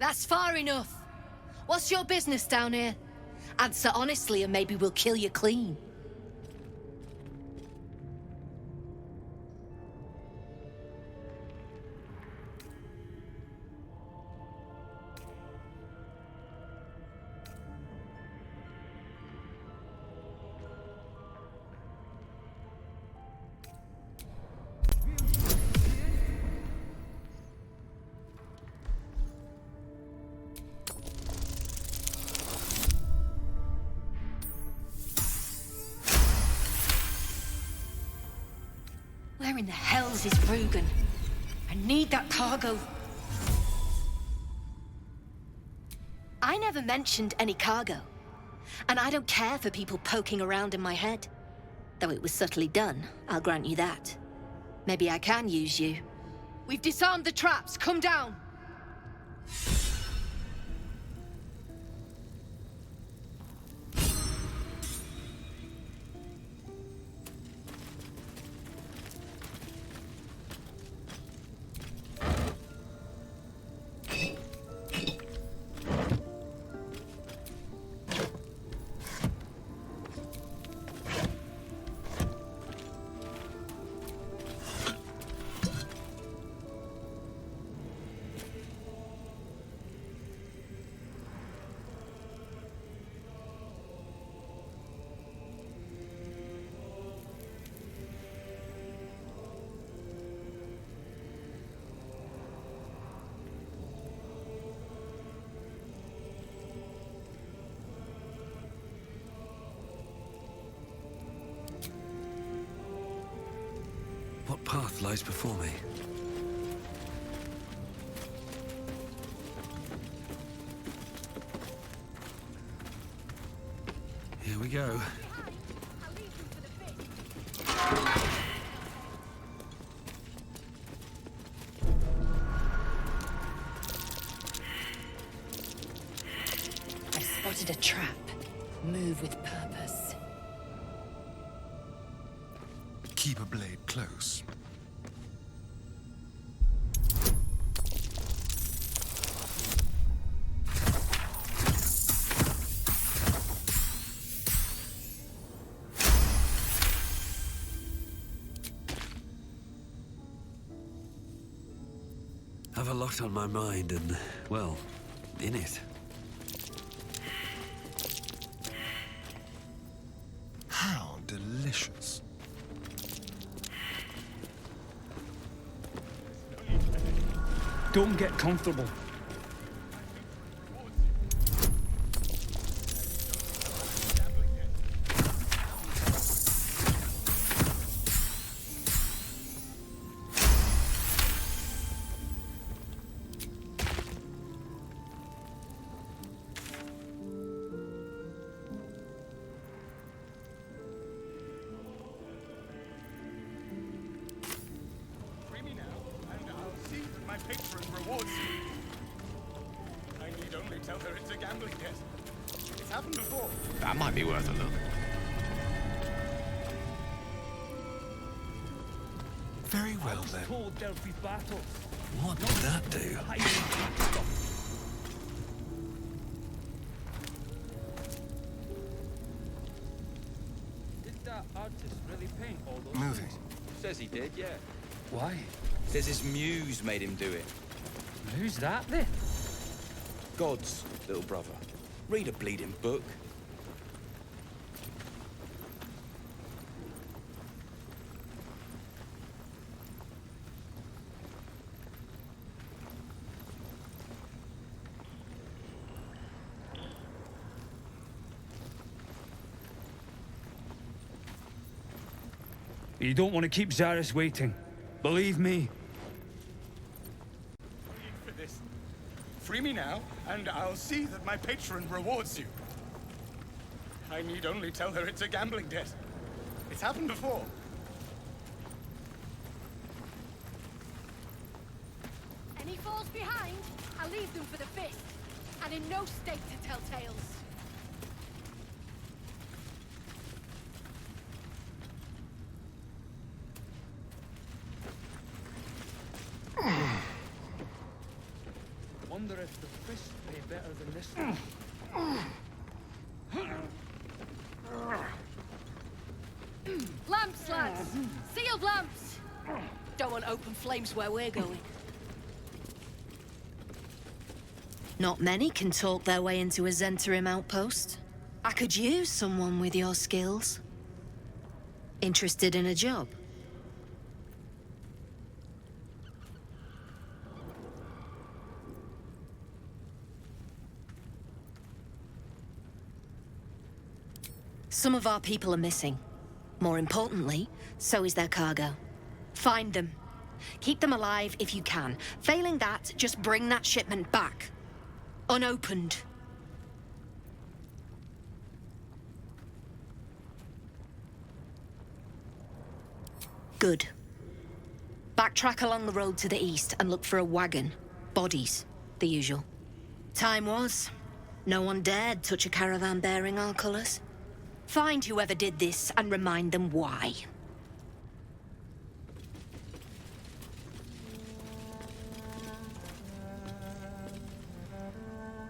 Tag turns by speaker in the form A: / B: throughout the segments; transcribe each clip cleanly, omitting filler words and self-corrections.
A: That's far enough. What's your business down here? Answer honestly and maybe we'll kill you clean. Where in the hell's is Rugen? I need that cargo. I never mentioned any cargo. And I don't care for people poking around in my head. Though it was subtly done, I'll grant you that. Maybe I can use you. We've disarmed the traps. Come down.
B: What path lies before me? Here we go.
A: I've spotted a trap. Move with purpose.
B: Keep a blade close. Have a lot on my mind and, well, in it. How delicious.
C: Don't get comfortable.
D: That might be worth a look.
B: Very well then.
C: Told there'll be battles.
B: What did that do?
C: Did that artist really paint all those?
B: Moving.
D: Says he did, yeah.
C: Why?
D: Says his muse made him do it.
C: Who's that then?
D: God's little brother. Read a bleeding book.
C: You don't want to keep Zaris waiting. Believe me.
E: For this. Free me now, and I'll see that my patron rewards you. I need only tell her it's a gambling debt. It's happened before.
A: Any falls behind, I'll leave them for the fist. And in no state to tell tales.
C: Wonder if if the fists pay better than this one.
A: Lamps, lads! Sealed lamps! Don't want open flames where we're going. Not many can talk their way into a Zentarim outpost. I could use someone with your skills. Interested in a job? Some of our people are missing. More importantly, so is their cargo. Find them. Keep them alive if you can. Failing that, just bring that shipment back. Unopened. Good. Backtrack along the road to the east and look for a wagon. Bodies. The usual. Time was. No one dared touch a caravan bearing our colours. Find whoever did this and remind them why.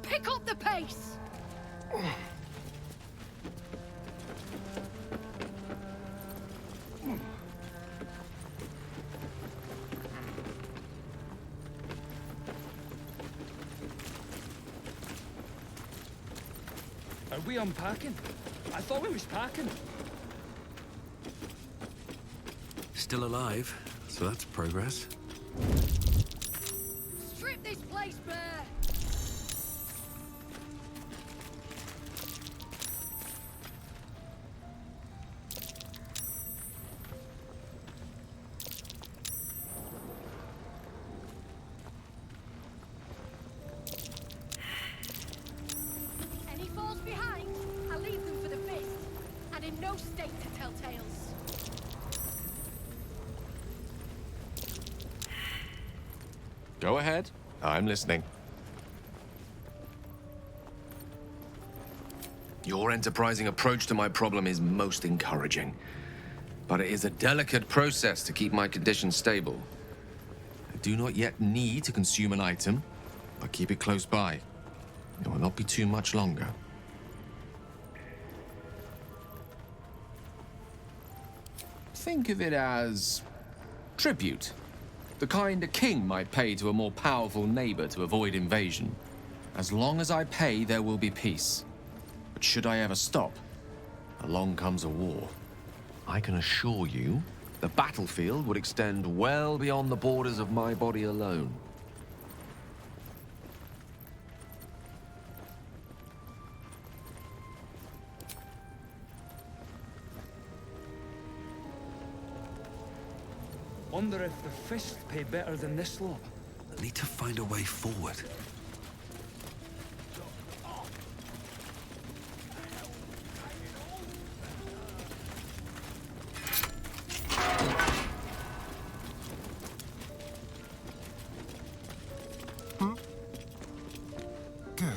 A: Pick up the pace!
C: Are we unpacking? I thought we was packing.
B: Still alive, so that's progress.
A: Strip this place bare! Any falls behind, I'll leave them for the fist, and in no state to tell tales.
F: Go ahead. I'm listening. Your enterprising approach to my problem is most encouraging. But it is a delicate process to keep my condition stable. I do not yet need to consume an item, but keep it close by. It will not be too much longer. Think of it as tribute. The kind a king might pay to a more powerful neighbor to avoid invasion. As long as I pay, there will be peace. But should I ever stop, along comes a war. I can assure you, the battlefield would extend well beyond the borders of my body alone.
C: Wonder if the fists pay better than this lot.
B: I need to find a way forward.
G: Go.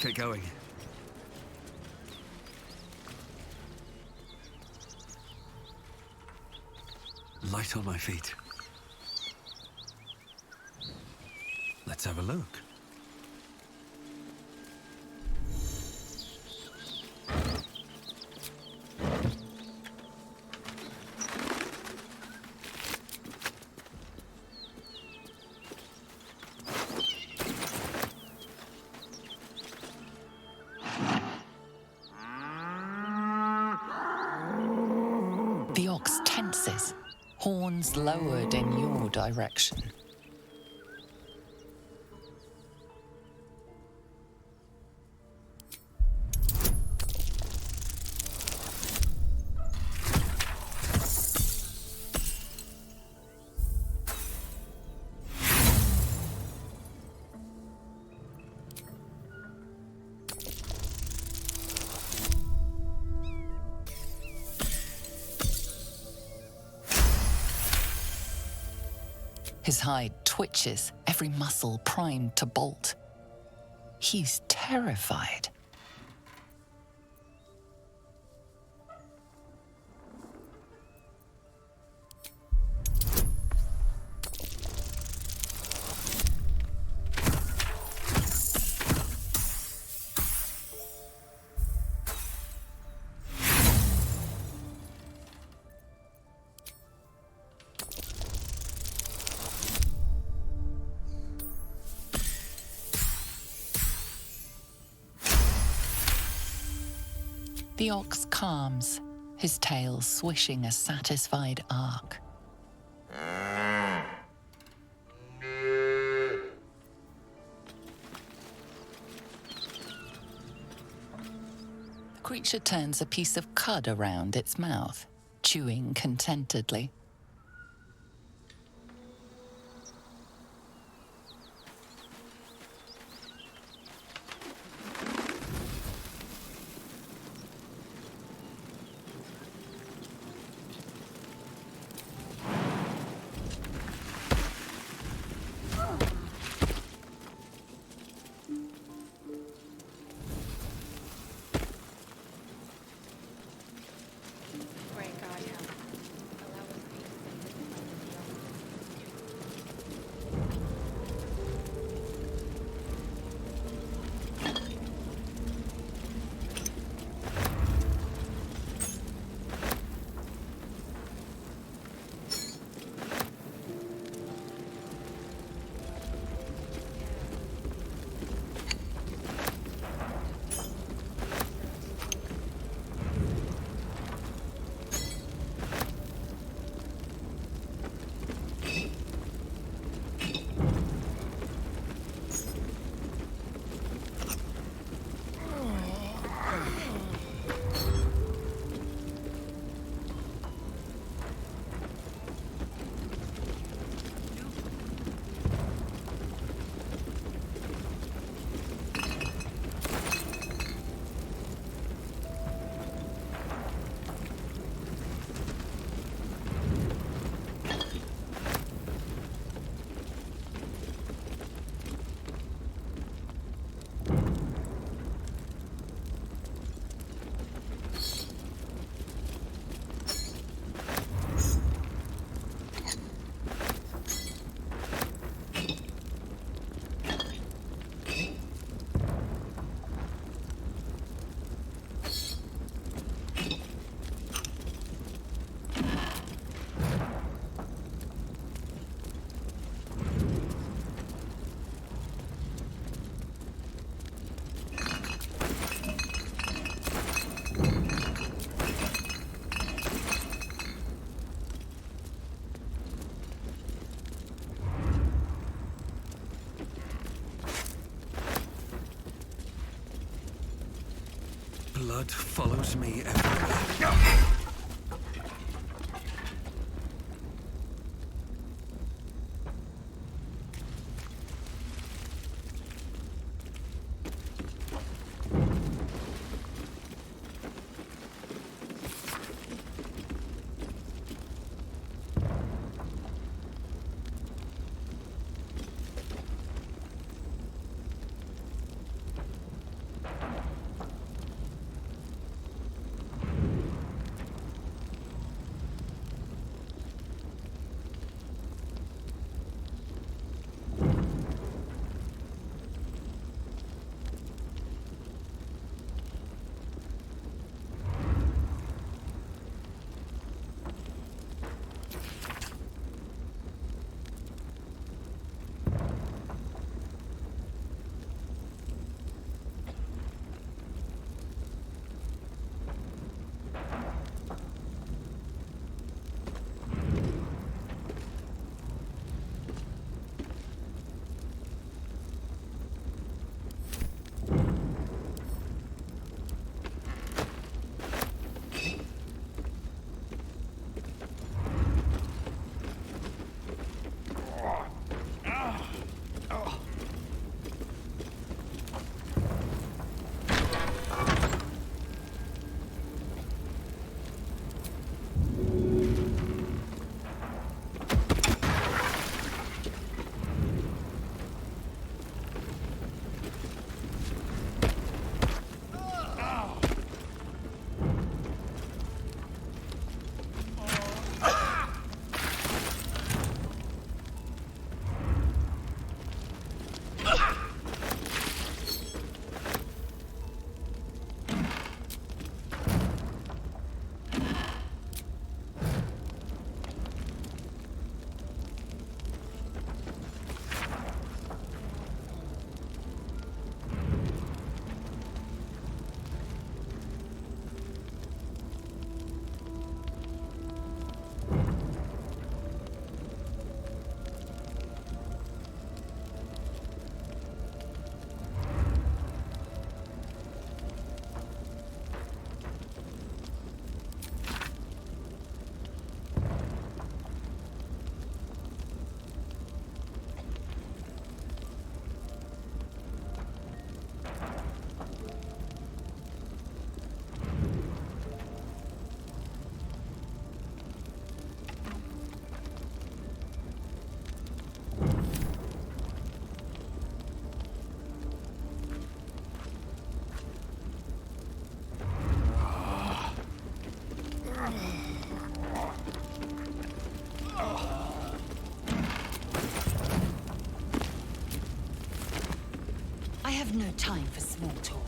B: get going. Light on my feet. Let's have a look.
G: The ox tenses, horns lowered in your direction. His hide twitches, every muscle primed to bolt. He's terrified. The ox calms, his tail swishing a satisfied arc. The creature turns a piece of cud around its mouth, chewing contentedly.
B: Blood follows me everywhere.
G: time for small talk.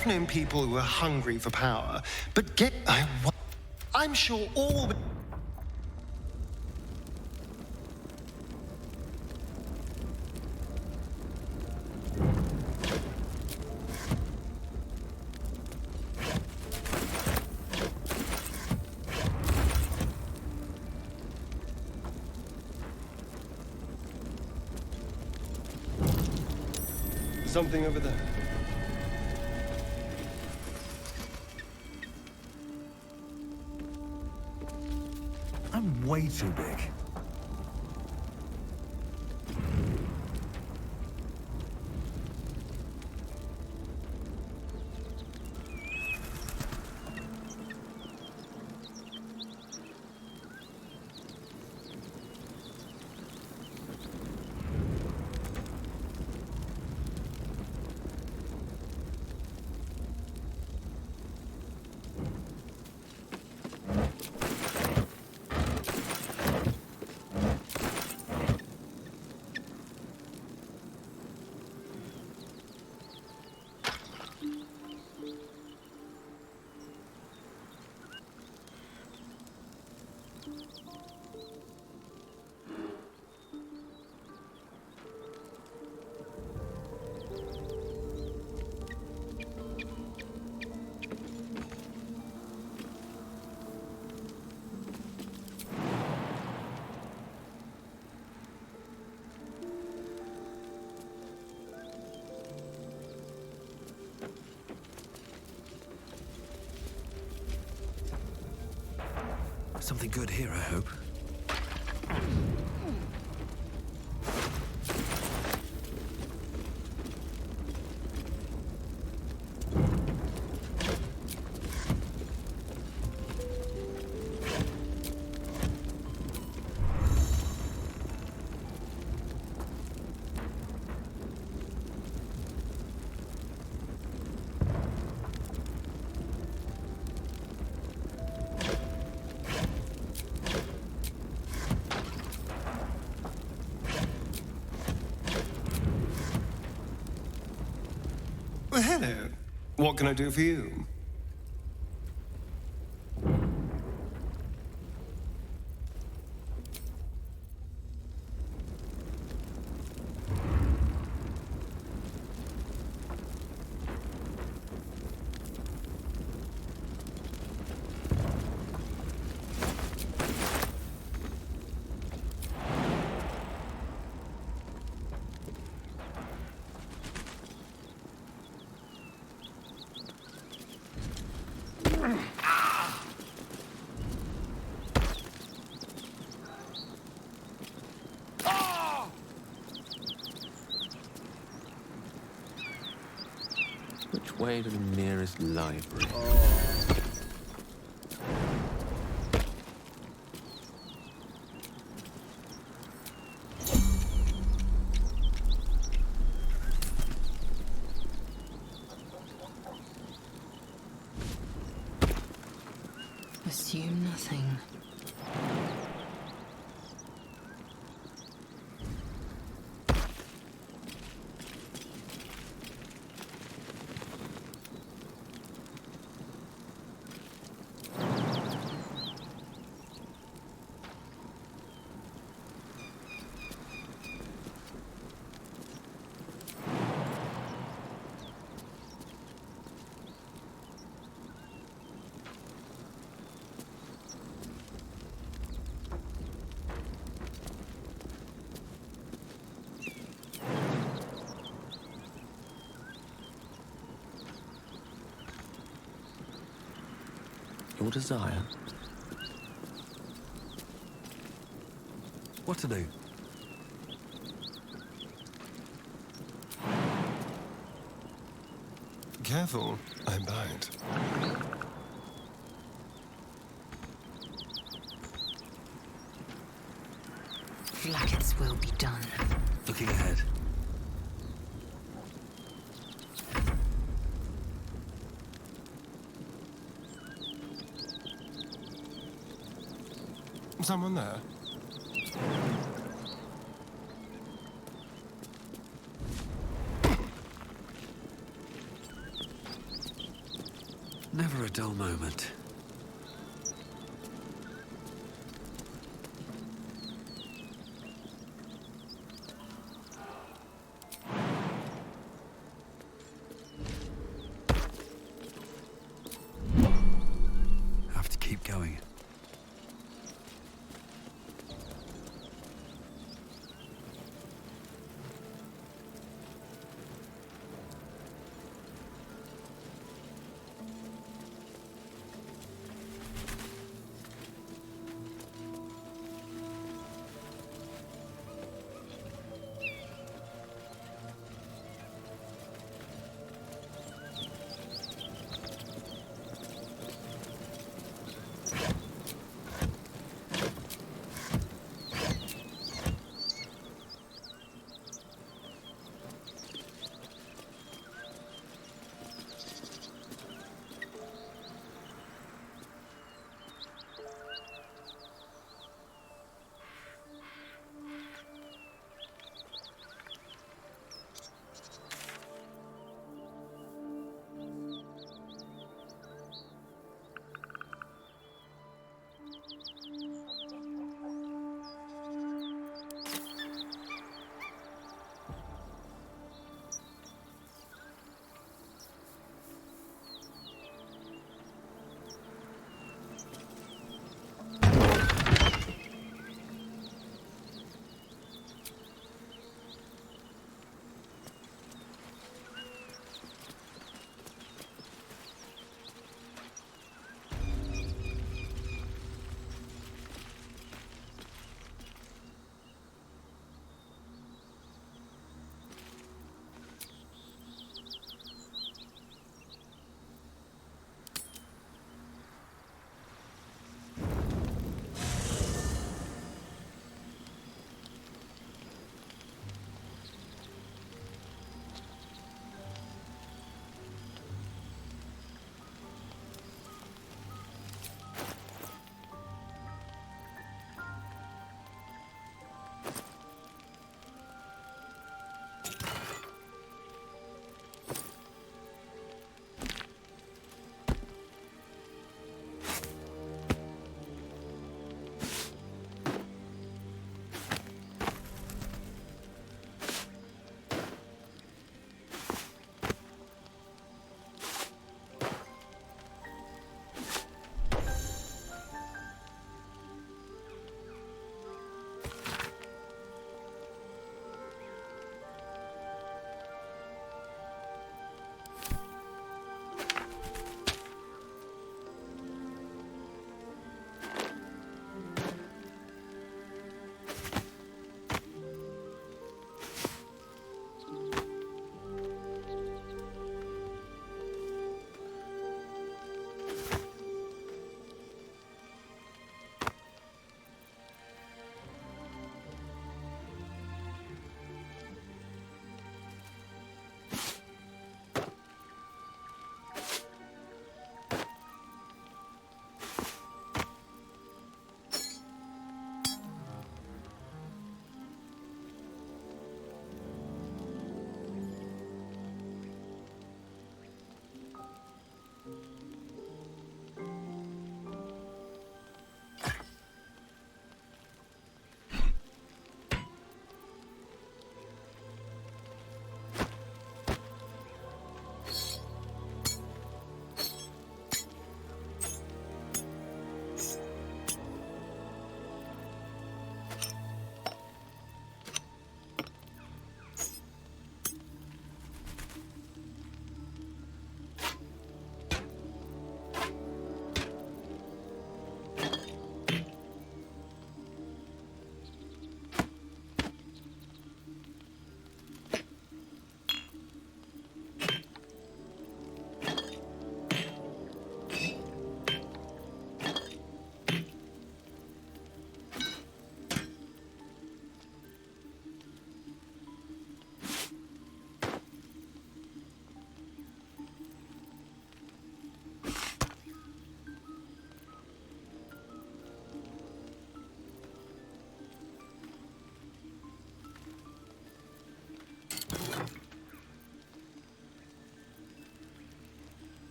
H: I've known people who are hungry for power, but I'm sure all... Something over there.
B: I'm way too big. Something good here, I hope.
H: Well, hello. What can I do for you?
F: Which way to the nearest library?
A: Assume nothing.
F: Your desire?
B: What to do?
H: Careful, I bite.
A: Flacket's will be done.
B: Looking ahead.
H: Someone there?
B: Never a dull moment. Have to keep going.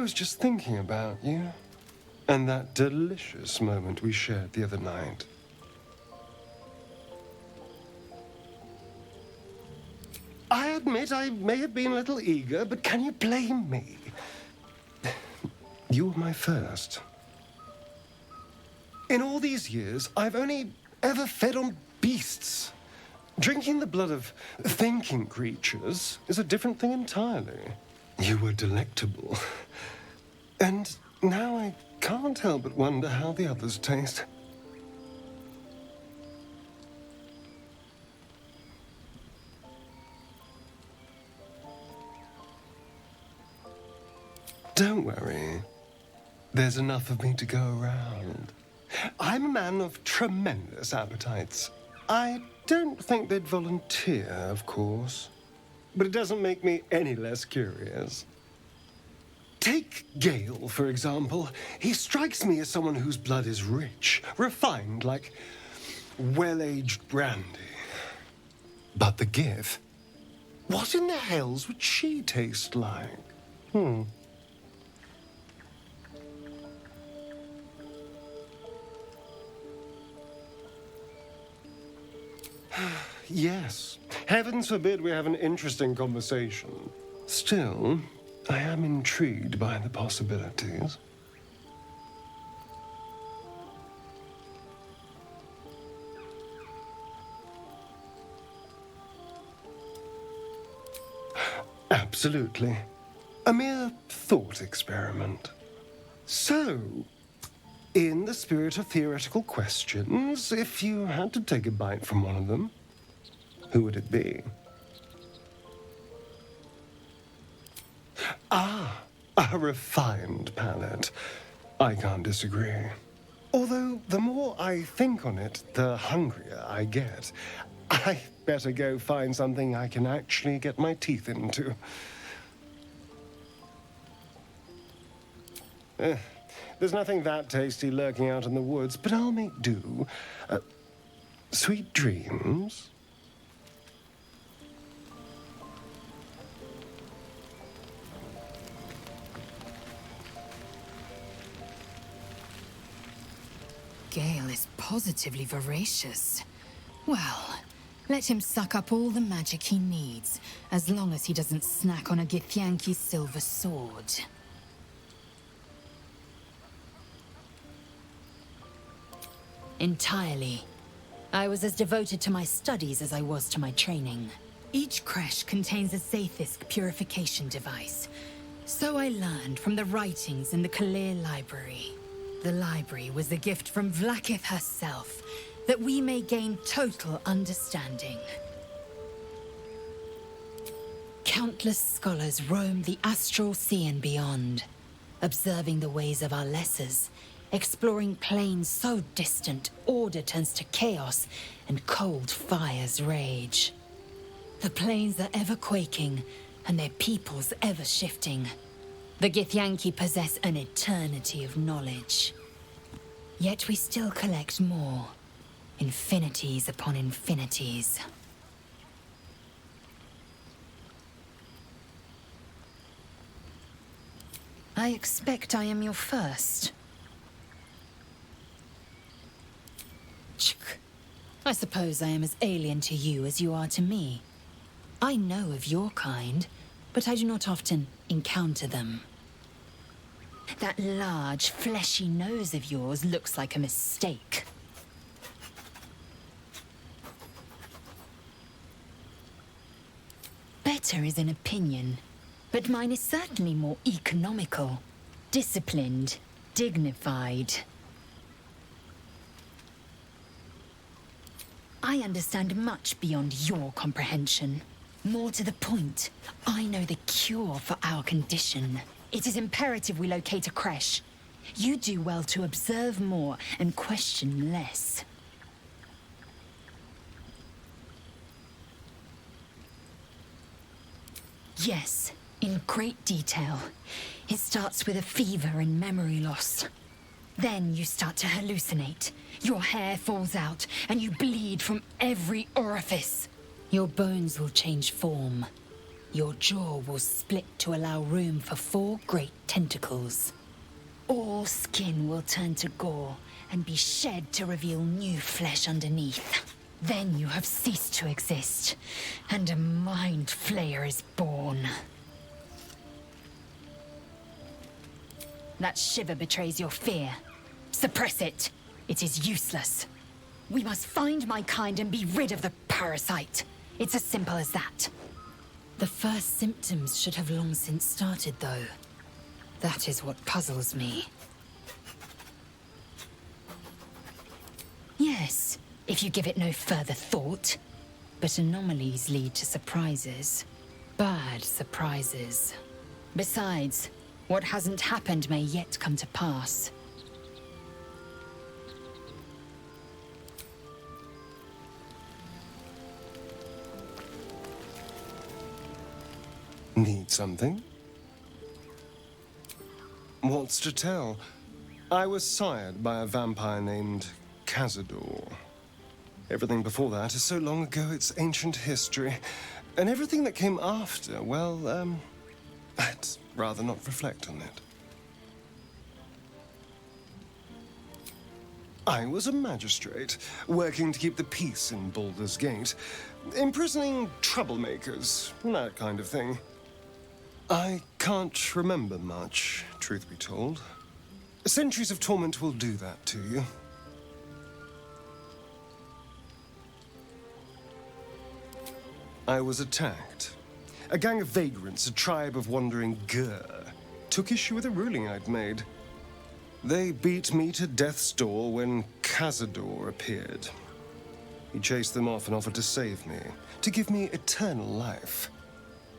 I: was just thinking about you and that delicious moment we shared the other night. I admit I may have been a little eager, but can you blame me? You were my first. In all these years, I've only ever fed on beasts. Drinking the blood of thinking creatures is a different thing entirely. You were delectable. And now I can't help but wonder how the others taste. Don't worry. There's enough of me to go around. I'm a man of tremendous appetites. I don't think they'd volunteer, of course. But it doesn't make me any less curious. Take Gale, for example. He strikes me as someone whose blood is rich, refined, like well-aged brandy. But the Gith? What in the hells would she taste like? Yes. Heavens forbid we have an interesting conversation. Still, I am intrigued by the possibilities. Absolutely. A mere thought experiment. So, in the spirit of theoretical questions, if you had to take a bite from one of them, who would it be? Ah, a refined palate. I can't disagree. Although, the more I think on it, the hungrier I get. I better go find something I can actually get my teeth into. There's nothing that tasty lurking out in the woods, but I'll make do. Sweet dreams.
J: Gale is positively voracious. Well, let him suck up all the magic he needs, as long as he doesn't snack on a Githyanki silver sword. Entirely. I was as devoted to my studies as I was to my training. Each creche contains a Zaithisk purification device. So I learned from the writings in the Kalir Library. The library was a gift from Vlaakith herself, that we may gain total understanding. Countless scholars roam the astral sea and beyond, observing the ways of our lessers, exploring planes so distant order turns to chaos and cold fires rage. The planes are ever quaking, and their peoples ever shifting. The Githyanki possess an eternity of knowledge. Yet we still collect more. Infinities upon infinities. I expect I am your first. I suppose I am as alien to you as you are to me. I know of your kind, but I do not often encounter them. That large, fleshy nose of yours looks like a mistake. Better is an opinion, but mine is certainly more economical, disciplined, dignified. I understand much beyond your comprehension. More to the point, I know the cure for our condition. It is imperative we locate a creche. You do well to observe more and question less. Yes, in great detail. It starts with a fever and memory loss. Then you start to hallucinate. Your hair falls out, and you bleed from every orifice. Your bones will change form. Your jaw will split to allow room for 4 great tentacles. All skin will turn to gore and be shed to reveal new flesh underneath. Then you have ceased to exist, and a mind flayer is born. That shiver betrays your fear. Suppress it. It is useless. We must find my kind and be rid of the parasite. It's as simple as that. The first symptoms should have long since started, though. That is what puzzles me. Yes, if you give it no further thought. But anomalies lead to surprises. Bad surprises. Besides, what hasn't happened may yet come to pass.
I: Need something? What's to tell? I was sired by a vampire named Cazador. Everything before that is so long ago it's ancient history. And everything that came after, well, I'd rather not reflect on it. I was a magistrate, working to keep the peace in Baldur's Gate, imprisoning troublemakers, that kind of thing. I can't remember much, truth be told. Centuries of torment will do that to you. I was attacked. A gang of vagrants, a tribe of wandering Gur, took issue with a ruling I'd made. They beat me to death's door when Cazador appeared. He chased them off and offered to save me, to give me eternal life.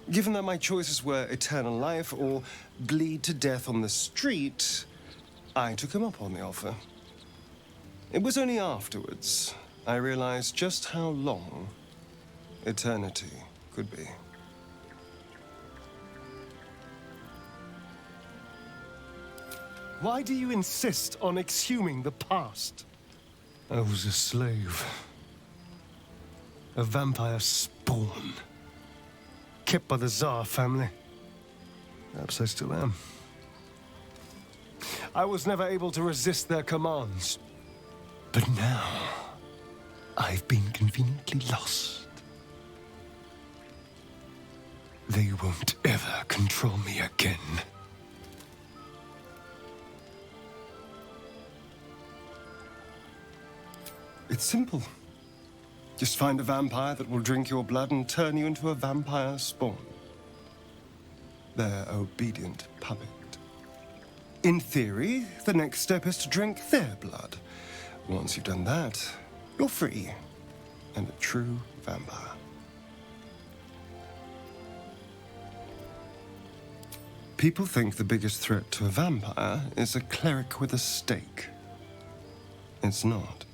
I: Given that my choices were eternal life or bleed to death on the street, I took him up on the offer. It was only afterwards I realized just how long eternity could be.
H: Why do you insist on exhuming the past?
I: I was a slave.
H: A vampire spawn. Kept by the Tsar family. Perhaps I still am. I was never able to resist their commands. But now, I've been conveniently lost. They won't ever control me again.
I: It's simple. Just find a vampire that will drink your blood and turn you into a vampire spawn. Their obedient puppet. In theory, the next step is to drink their blood. Once you've done that, you're free and a true vampire. People think the biggest threat to a vampire is a cleric with a stake. It's not.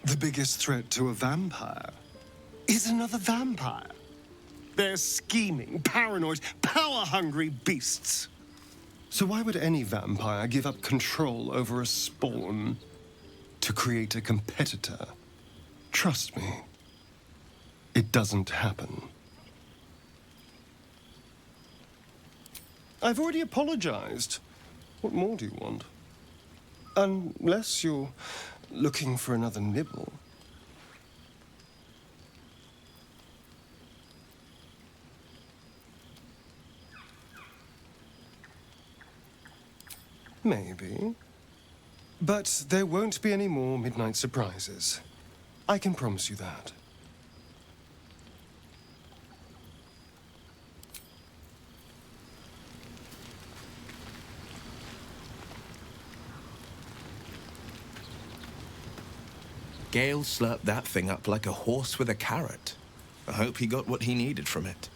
I: The biggest threat to a vampire is another vampire. They're scheming, paranoid, power-hungry beasts. So why would any vampire give up control over a spawn to create a competitor? Trust me, it doesn't happen. I've already apologized. What more do you want? Unless you're looking for another nibble. Maybe. But there won't be any more midnight surprises. I can promise you that.
D: Gale slurped that thing up like a horse with a carrot. I hope he got what he needed from it.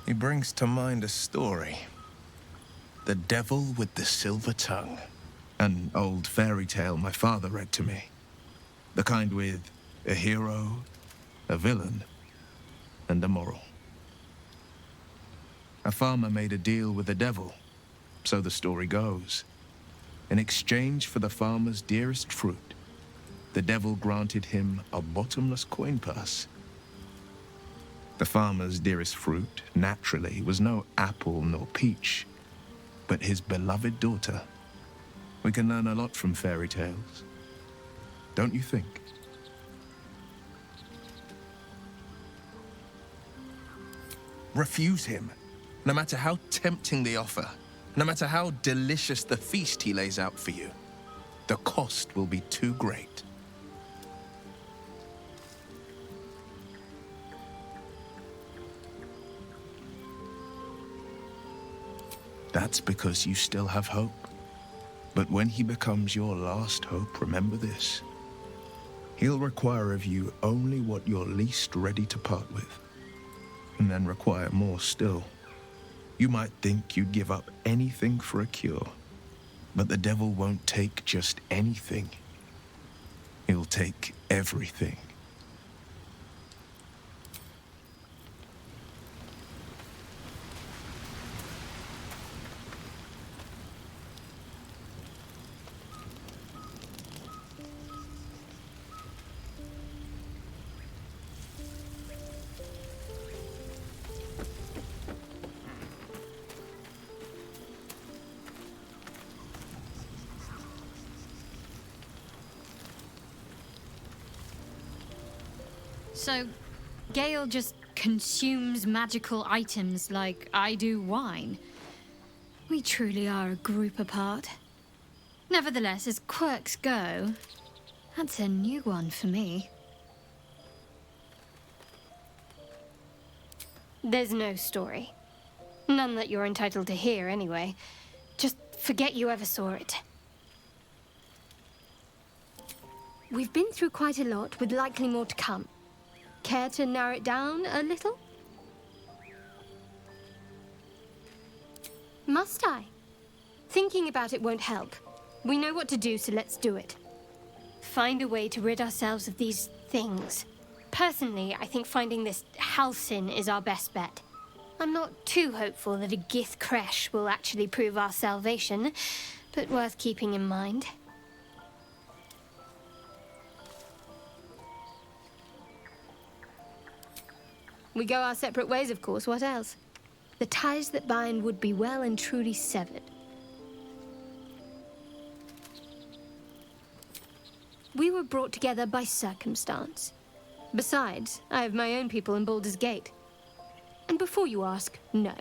D: He brings to mind a story. The Devil with the Silver Tongue. An old fairy tale my father read to me. The kind with a hero, a villain, and a moral. A farmer made a deal with the devil, so the story goes. In exchange for the farmer's dearest fruit, the devil granted him a bottomless coin purse. The farmer's dearest fruit, naturally, was no apple nor peach, but his beloved daughter. We can learn a lot from fairy tales, don't you think? Refuse him, no matter how tempting the offer, no matter how delicious the feast he lays out for you. The cost will be too great. That's because you still have hope. But when he becomes your last hope, remember this. He'll require of you only what you're least ready to part with, and then require more still. You might think you'd give up anything for a cure, but the devil won't take just anything. He'll take everything.
K: So, Gale just consumes magical items like I do wine. We truly are a group apart. Nevertheless, as quirks go, that's a new one for me.
L: There's no story. None that you're entitled to hear, anyway. Just forget you ever saw it. We've been through quite a lot, with likely more to come. Care to narrow it down a little? Must I? Thinking about it won't help. We know what to do, so let's do it. Find a way to rid ourselves of these things. Personally, I think finding this Halcyon is our best bet. I'm not too hopeful that a Gith Kresh will actually prove our salvation, but worth keeping in mind. We go our separate ways, of course. What else? The ties that bind would be well and truly severed. We were brought together by circumstance. Besides, I have my own people in Baldur's Gate. And before you ask, no.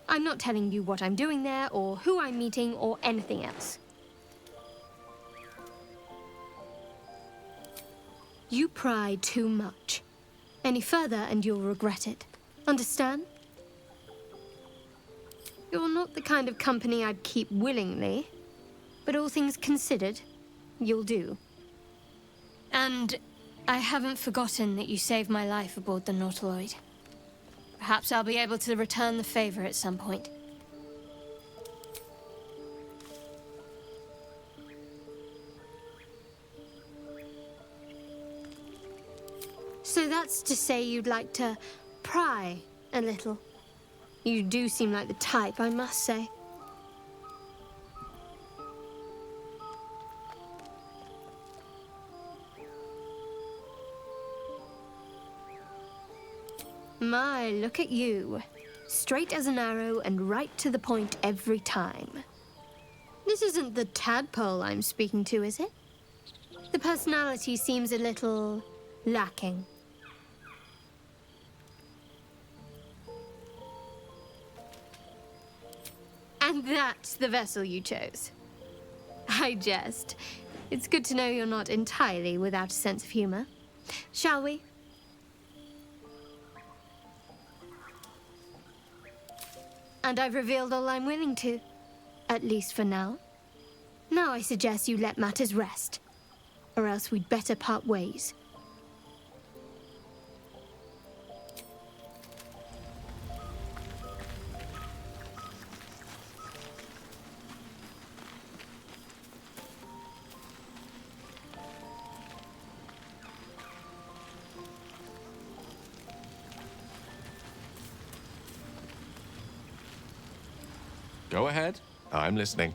L: I'm not telling you what I'm doing there, or who I'm meeting, or anything else. You pry too much. Any further and you'll regret it. Understand? You're not the kind of company I'd keep willingly, but all things considered, you'll do. And I haven't forgotten that you saved my life aboard the Nautiloid. Perhaps I'll be able to return the favor at some point. So that's to say you'd like to pry a little. You do seem like the type, I must say. My, look at you. Straight as an arrow and right to the point every time. This isn't the tadpole I'm speaking to, is it? The personality seems a little lacking. And that's the vessel you chose. I jest. It's good to know you're not entirely without a sense of humor. Shall we? And I've revealed all I'm willing to. At least for now. Now I suggest you let matters rest. Or else we'd better part ways.
F: Go ahead. I'm listening.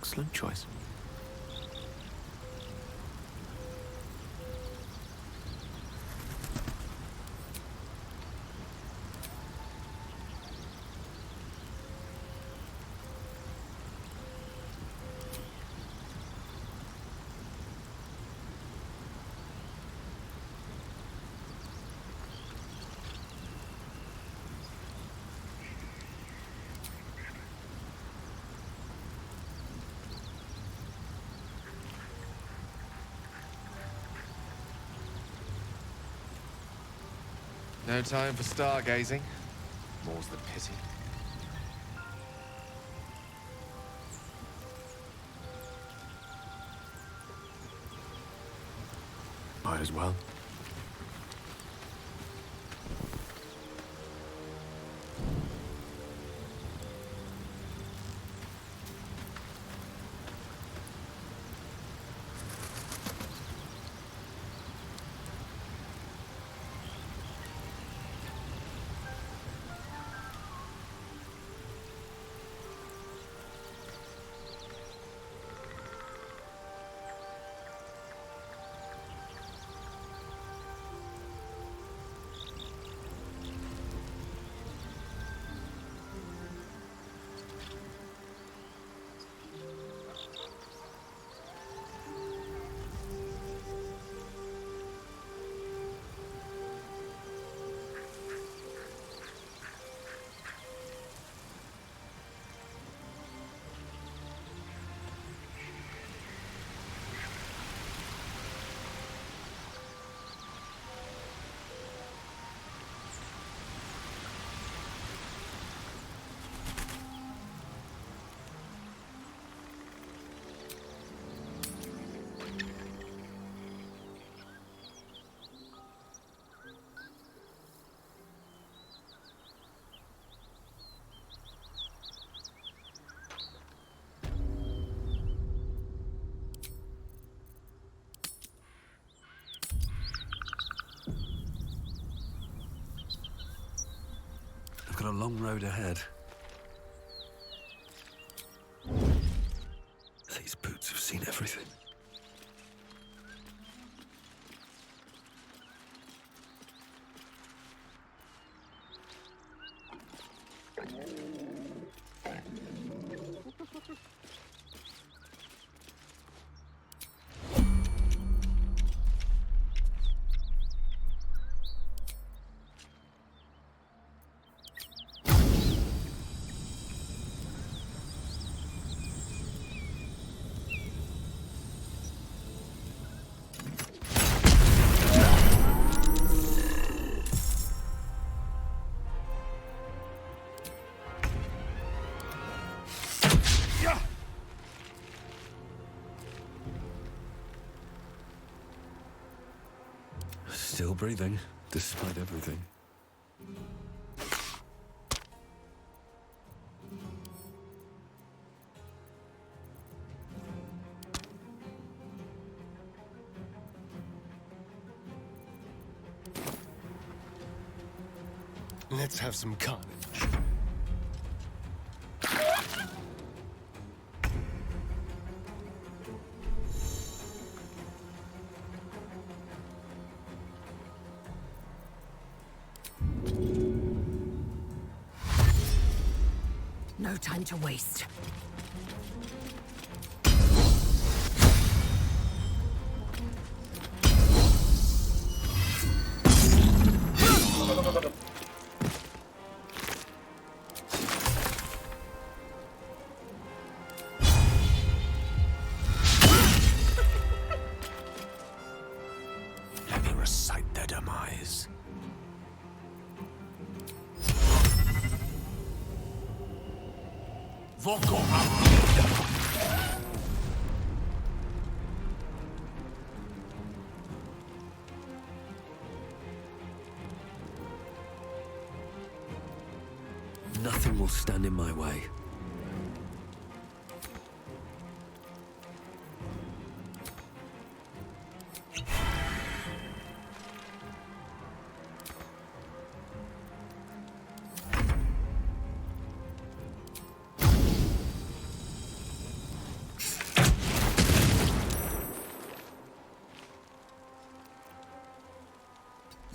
B: Excellent choice.
F: No time for stargazing. More's the pity.
B: Might as well. I've got a long road ahead. These boots have seen everything. Still breathing, despite everything.
I: Let's have some carnage.
J: No time to waste.
B: Let me recite their demise. Voco Nothing will stand in my way.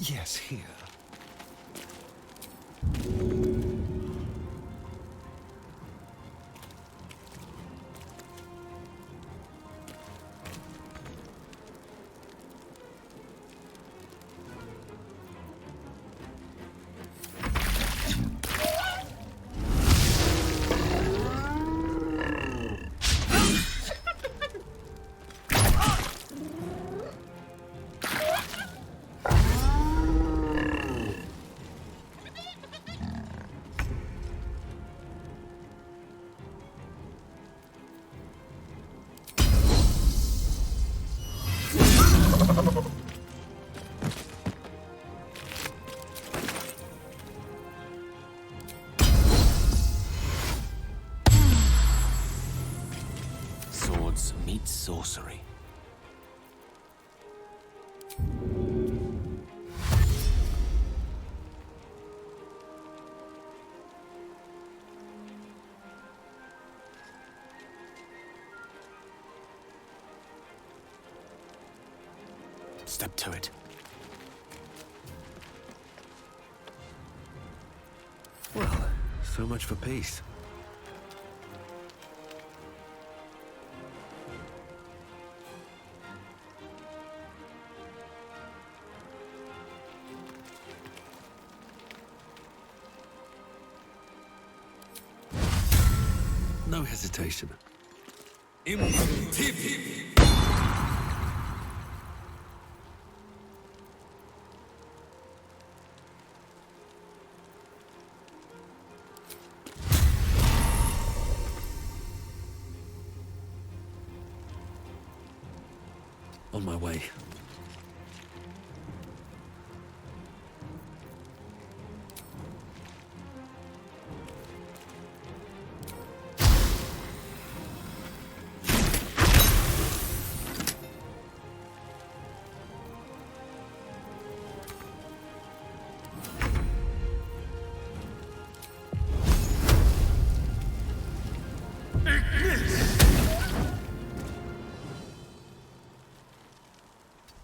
H: Yes, here.
B: Swords meet sorcery. Step to it. Well, so much for peace. No hesitation. On my way.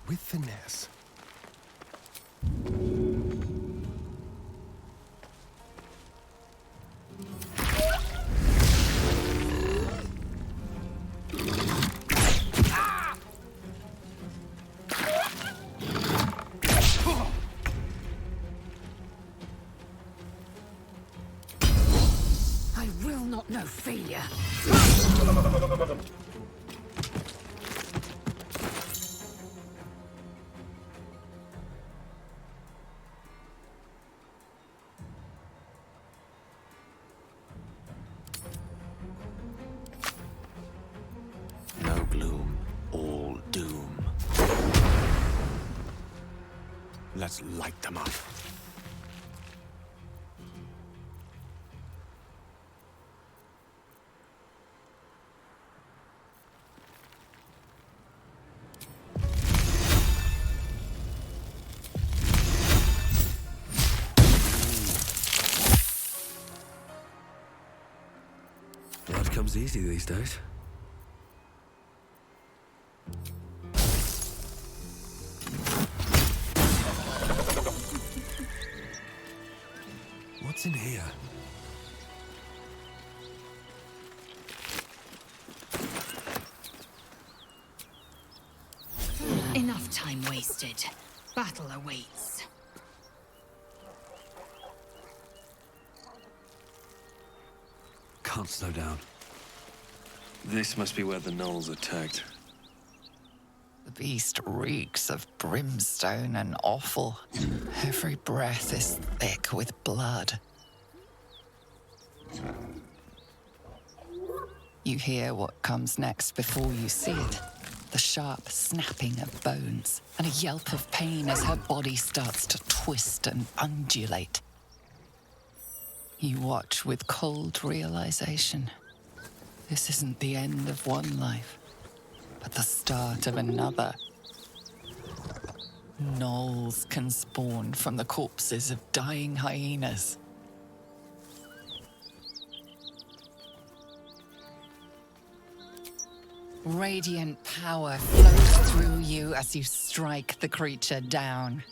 H: With finesse.
J: I will not know failure.
B: No gloom, all doom. Let's light them up. Blood comes easy these days. What's in here?
J: Enough time wasted. Battle awaits.
B: Can't slow down. This must be where the gnolls attacked.
G: The beast reeks of brimstone and offal. Every breath is thick with blood. You hear what comes next before you see it. The sharp snapping of bones and a yelp of pain as her body starts to twist and undulate. You watch with cold realization. This isn't the end of one life, but the start of another. Gnolls can spawn from the corpses of dying hyenas. Radiant power flows through you as you strike the creature down.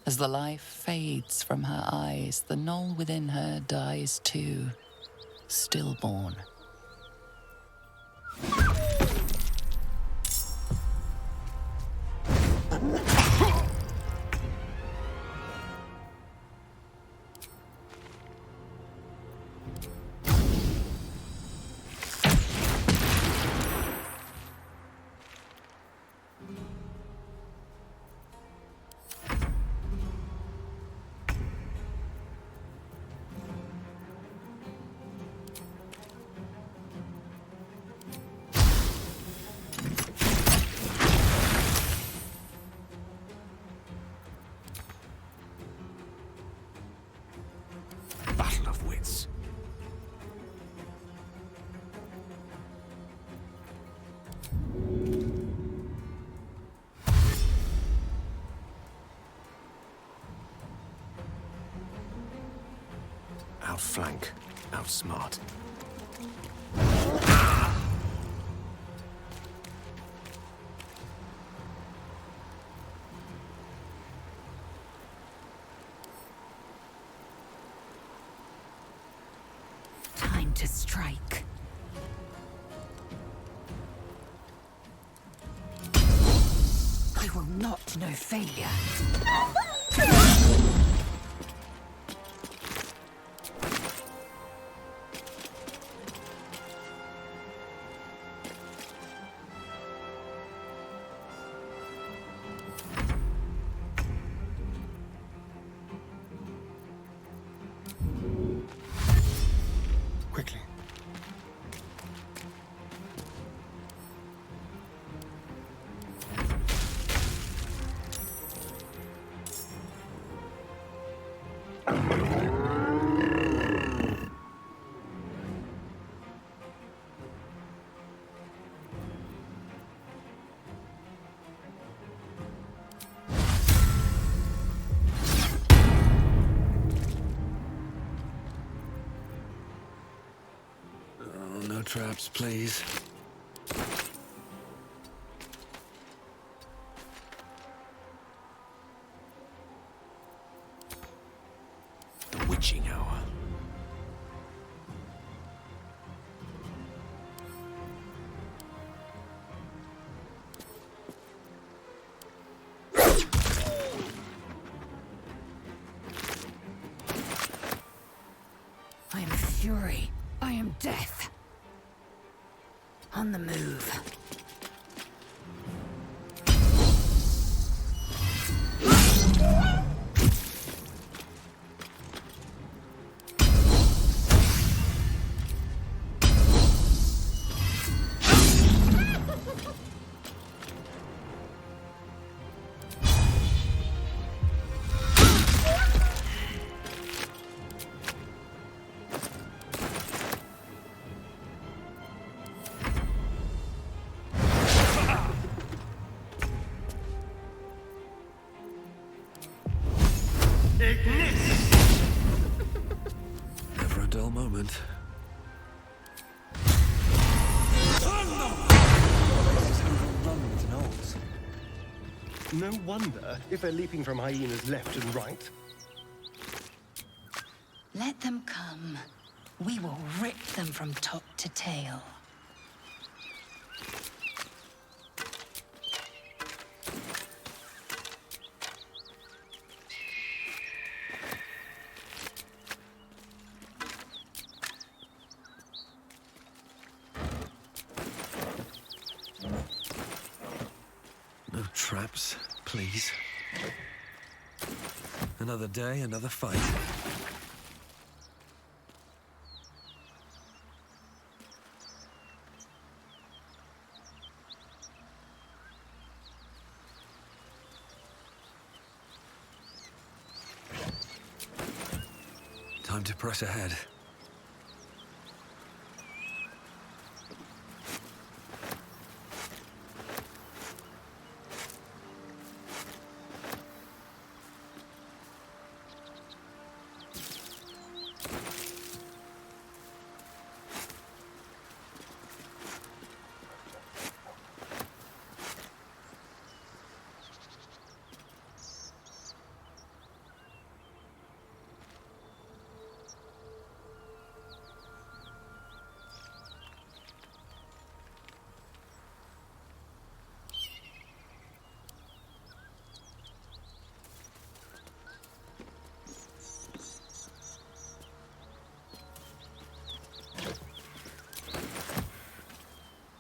G: As the life fades from her eyes, the knoll within her dies too, stillborn.
B: Battle of wits. Outflank, outsmart.
J: Time to strike. I will not know failure.
I: Quickly.
B: Oh, no traps, please. The witching hour.
J: I am fury. I am death. On the move.
B: Never a dull moment.
I: No wonder if they're leaping from hyenas left and right.
J: Let them come. We will rip them from top to tail.
B: No traps, please. Another day, another fight. Time to press ahead.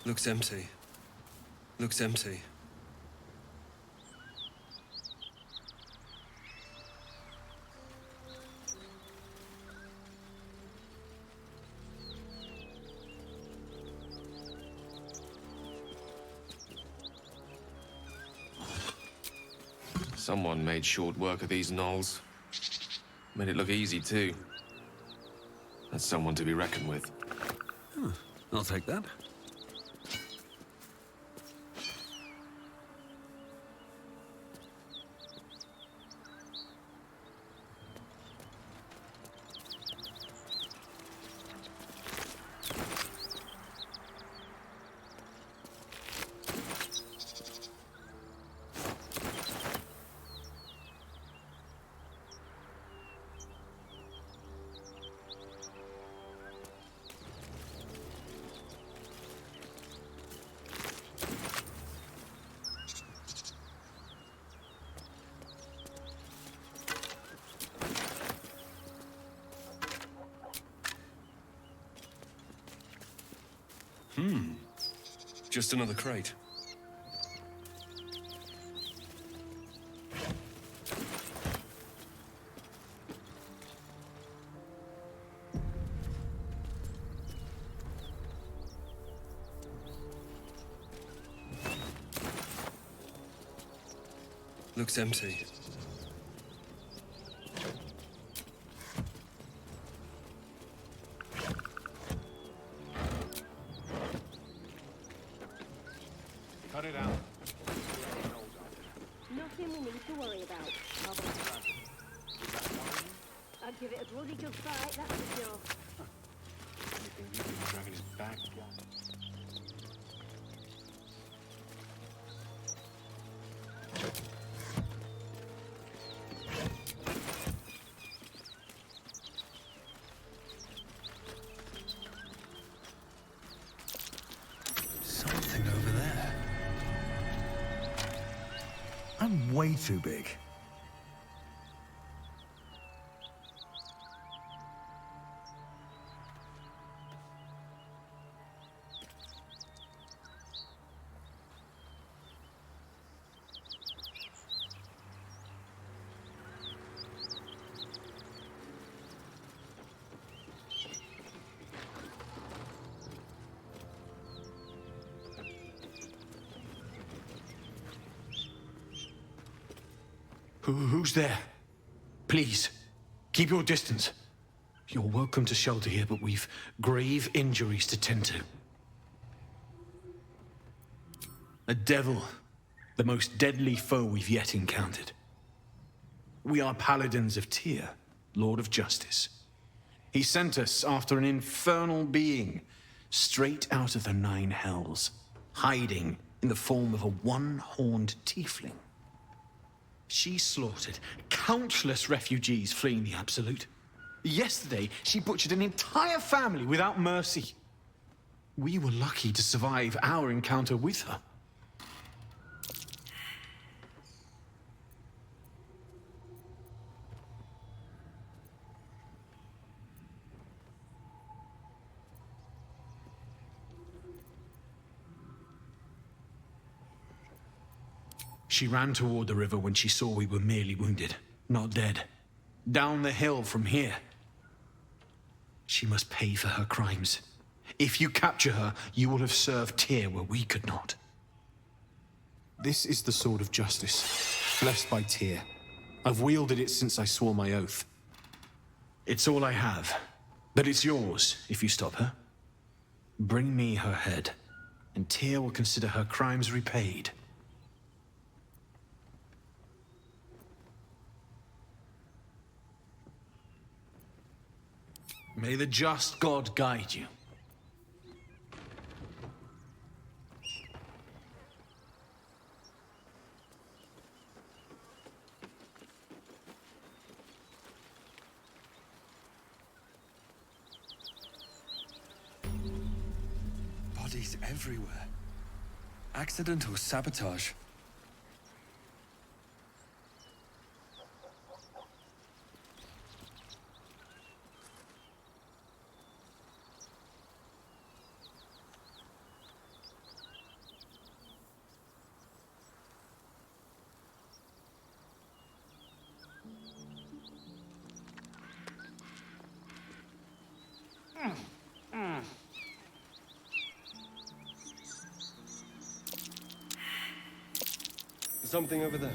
B: Looks empty. Looks empty.
F: Someone made short work of these gnolls. Made it look easy, too. That's someone to be reckoned with.
B: I'll take that. Just another crate. Looks empty.
M: Cut it out.
N: Nothing we need to worry about. I'll give it a bloody good fight, that's for sure.
M: Anything you can dragging his back.
D: Something over there. I'm way too big.
O: Who's there? Please, keep your distance. You're welcome to shelter here, but we've grave injuries to tend to. A devil, the most deadly foe we've yet encountered. We are paladins of Tyr, Lord of Justice. He sent us after an infernal being, straight out of the Nine Hells, hiding in the form of a one-horned tiefling. She slaughtered countless refugees fleeing the Absolute. Yesterday, she butchered an entire family without mercy. We were lucky to survive our encounter with her. She ran toward the river when she saw we were merely wounded, not dead. Down the hill from here. She must pay for her crimes. If you capture her, you will have served Tyr where we could not. This is the sword of justice, blessed by Tyr. I've wielded it since I swore my oath. It's all I have, but it's yours if you stop her. Bring me her head, and Tyr will consider her crimes repaid. May the just God guide you.
B: Bodies everywhere. Accident or sabotage?
I: something over there.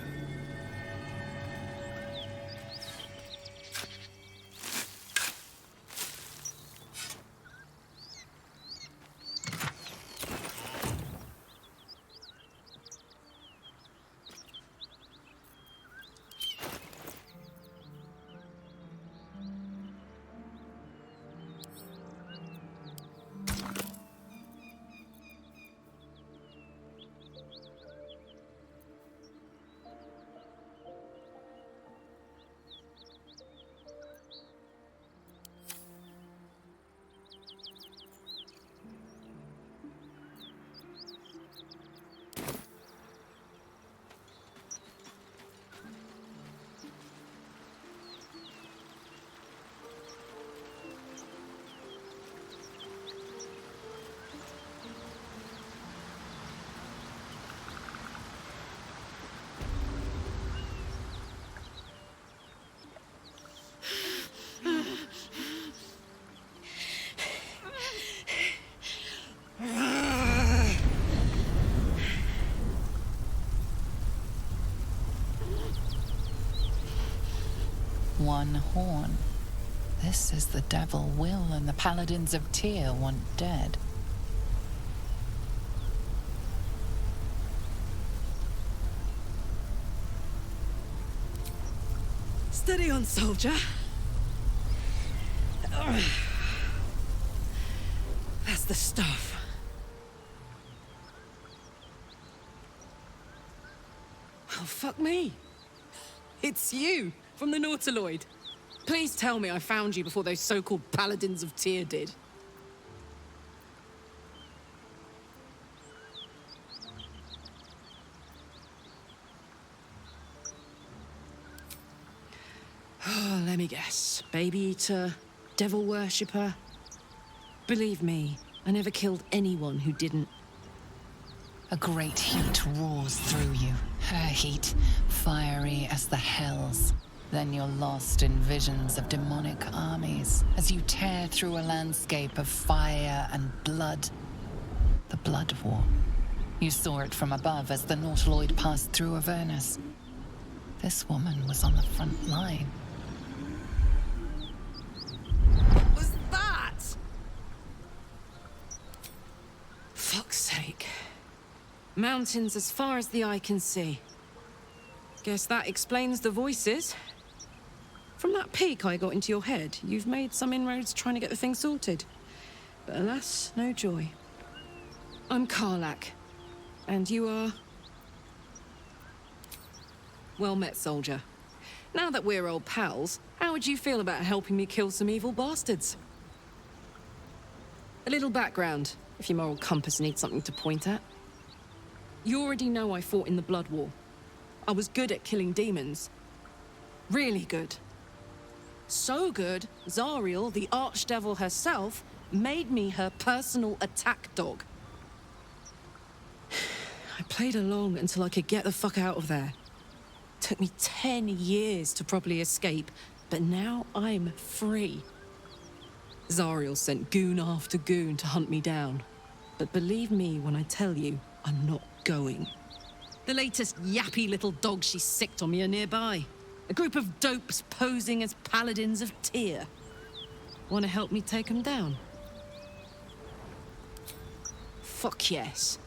G: One horn. This is the devil Will and the paladins of Tyr want dead.
P: Steady on, soldier. That's the stuff. Well, fuck me. It's you, from the Nautiloid. Please tell me I found you before those so-called paladins of Tyr did. Oh, let me guess. Baby eater, devil worshipper. Believe me, I never killed anyone who didn't.
G: A great heat roars through you. Her heat, fiery as the hells. Then you're lost in visions of demonic armies as you tear through a landscape of fire and blood. The Blood War. You saw it from above as the Nautiloid passed through Avernus. This woman was on the front line.
P: What was that? Fuck's sake. Mountains as far as the eye can see. Guess that explains the voices. From that peek I got into your head, you've made some inroads trying to get the thing sorted. But alas, no joy. I'm Karlak. And you are... Well met, soldier. Now that we're old pals, how would you feel about helping me kill some evil bastards? A little background, if your moral compass needs something to point at. You already know I fought in the Blood War. I was good at killing demons. Really good. So good, Zariel, the archdevil herself, made me her personal attack dog. I played along until I could get the fuck out of there. Took me 10 years to properly escape, but now I'm free. Zariel sent goon after goon to hunt me down. But believe me when I tell you, I'm not going. The latest yappy little dogs she sicked on me are nearby. A group of dopes posing as paladins of Tyr. Want to help me take them down? Fuck yes.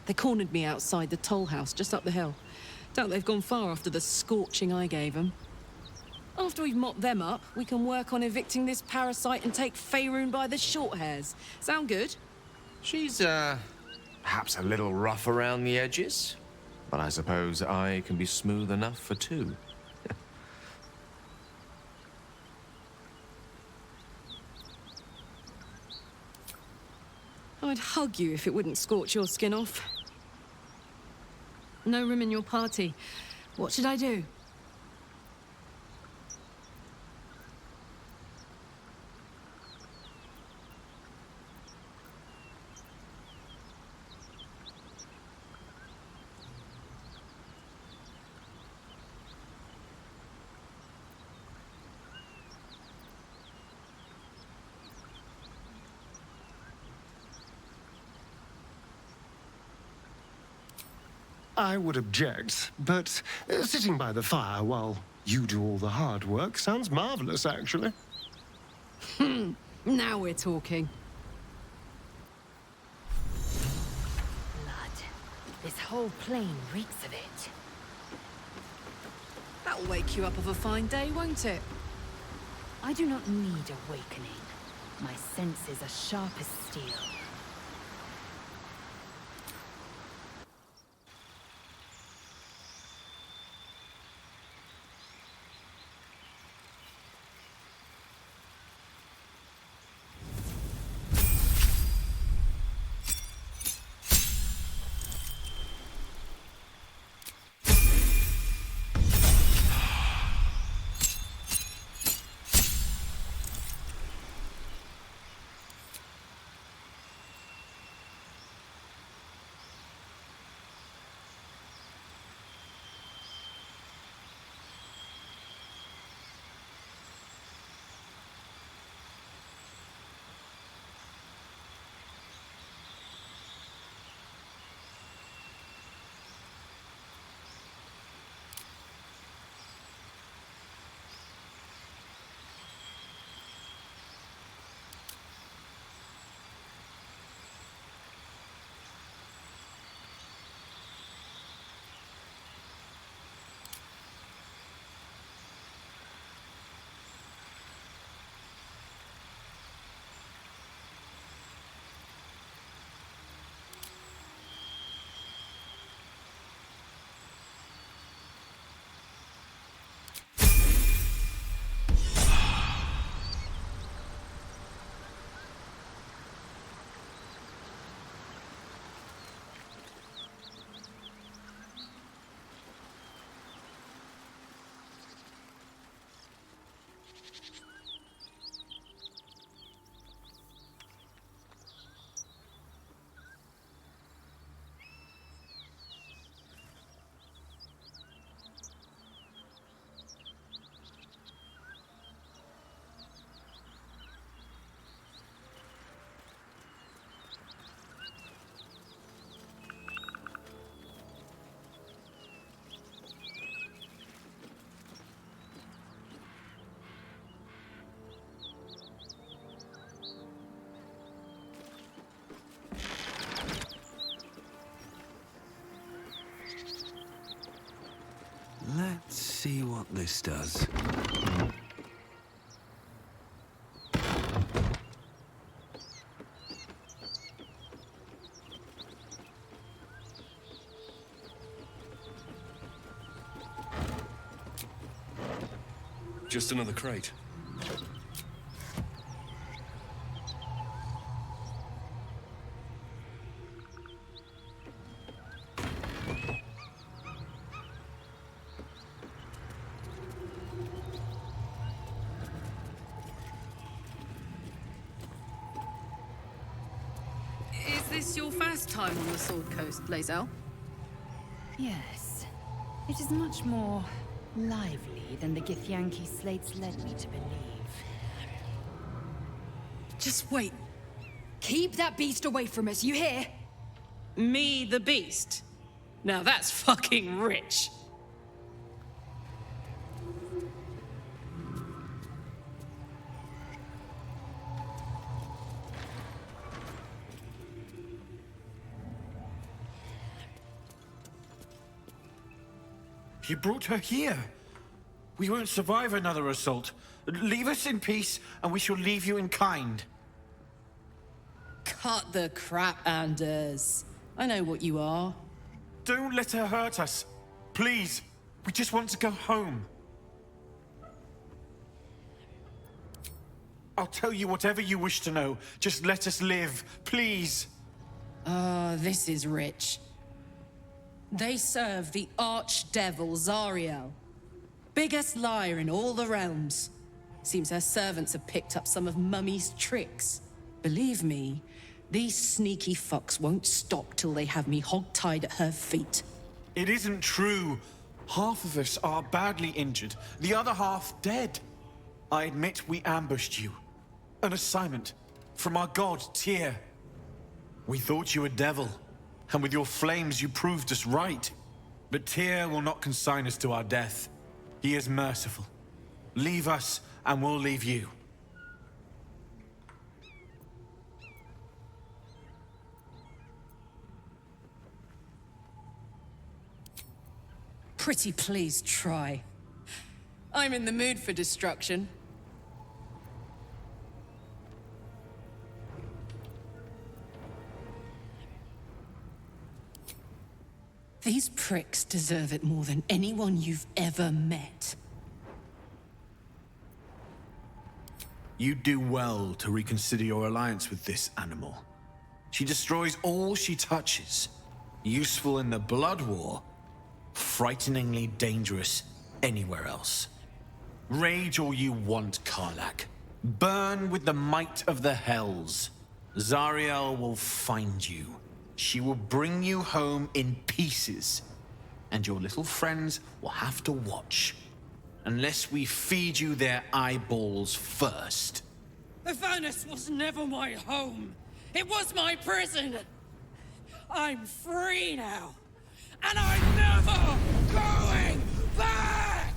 P: They cornered me outside the toll house just up the hill. Doubt they've gone far after the scorching I gave them. After we've mopped them up, we can work on evicting this parasite and take Faerun by the short hairs. Sound good?
F: She's, perhaps a little rough around the edges, but I suppose I can be smooth enough for two.
P: I'd hug you if it wouldn't scorch your skin off. No room in your party. What should I do?
I: I would object, but sitting by the fire while you do all the hard work sounds marvelous, actually.
P: Now we're talking.
J: Blood. This whole plain reeks of it.
P: That'll wake you up of a fine day, won't it?
J: I do not need awakening. My senses are sharp as steel.
B: Let's see what this does.
H: Just another crate.
P: Is this your first time on the Sword Coast, Lae'zel?
J: Yes. It is much more lively than the Githyanki slates led me to believe.
P: Just wait.
J: Keep that beast away from us, you hear?
P: Me, the beast? Now that's fucking rich.
Q: You brought her here. We won't survive another assault. Leave us in peace, and we shall leave you in kind.
P: Cut the crap, Anders. I know what you are.
Q: Don't let her hurt us. Please. We just want to go home. I'll tell you whatever you wish to know. Just let us live, please.
P: This is rich. They serve the archdevil Zariel. Biggest liar in all the realms. Seems her servants have picked up some of Mummy's tricks. Believe me, these sneaky fucks won't stop till they have me hog-tied at her feet.
Q: It isn't true. Half of us are badly injured, the other half dead. I admit we ambushed you. An assignment from our god, Tyr. We thought you a devil, and with your flames you proved us right. But Tyr will not consign us to our death. He is merciful. Leave us, and we'll leave you.
P: Pretty please try. I'm in the mood for destruction. These pricks deserve it more than anyone you've ever met.
Q: You do well to reconsider your alliance with this animal. She destroys all she touches. Useful in the blood war, frighteningly dangerous anywhere else. Rage all you want, Karlach. Burn with the might of the hells. Zariel will find you. She will bring you home in pieces. And your little friends will have to watch. Unless we feed you their eyeballs first.
P: The furnace was never my home. It was my prison. I'm free now. And I'm never going back!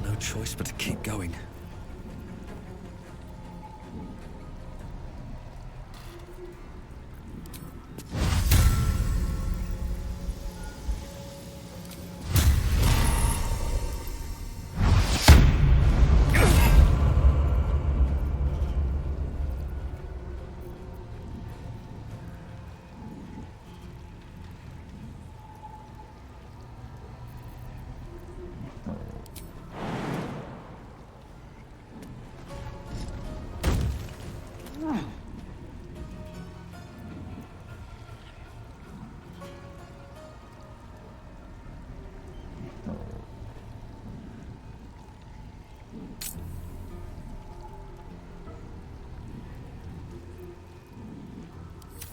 B: No choice but to keep going.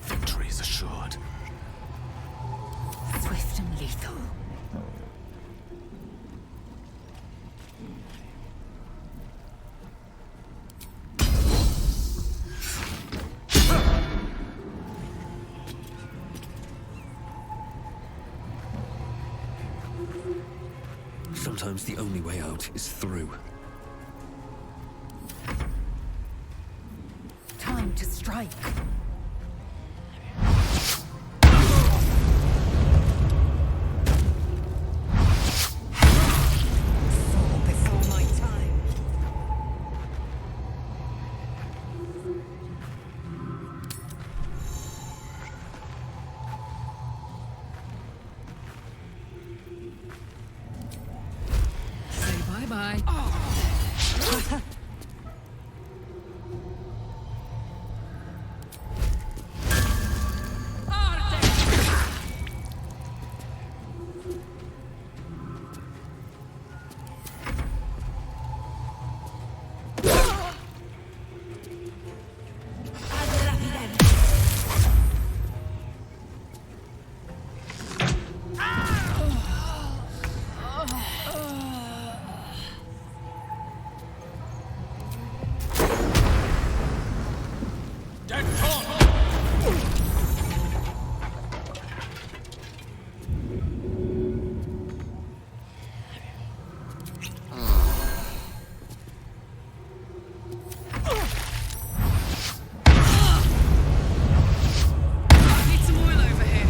B: Victory is assured.
A: Swift and lethal.
B: Sometimes the only way out is through.
A: Time to strike.
P: Before my time. Say bye-bye. Need some oil over here.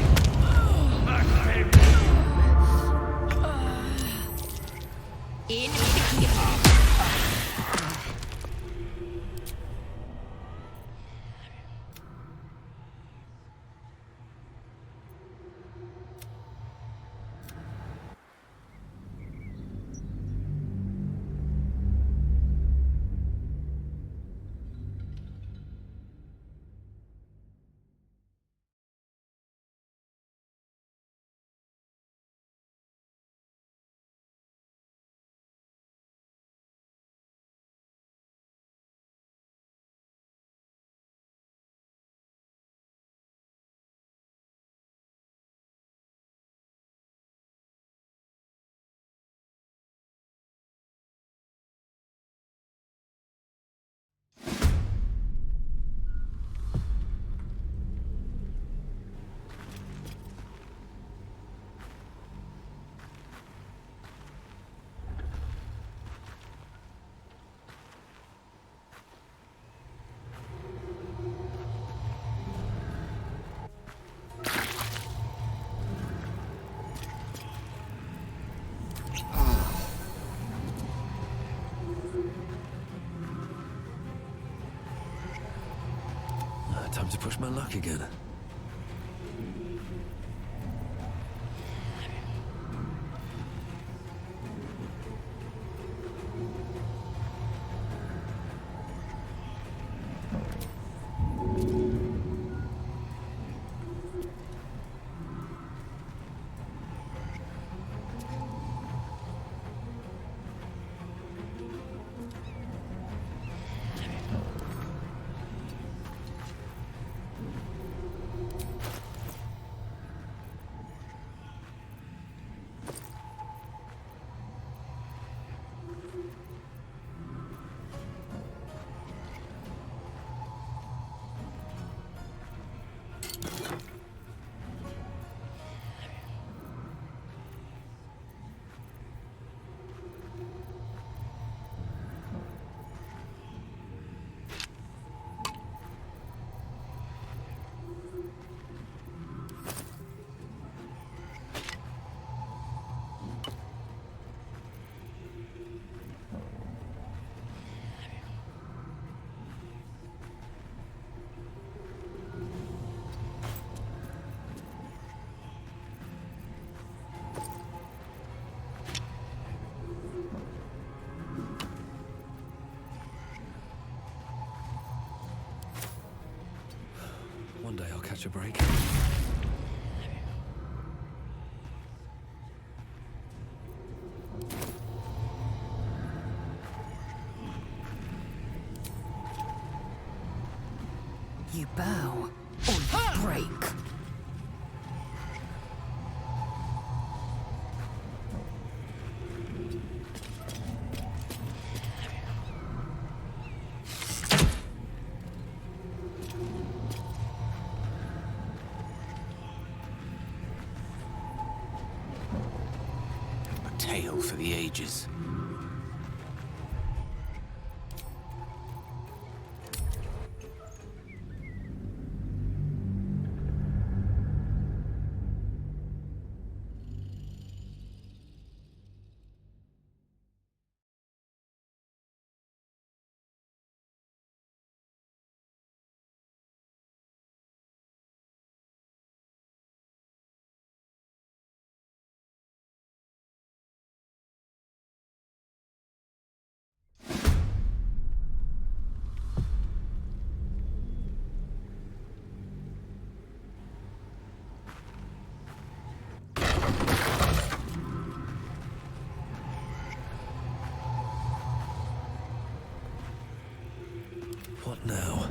B: Time to push my luck again. One day I'll catch a break.
G: You bow, or you break.
Q: A tale for the ages.
B: What now?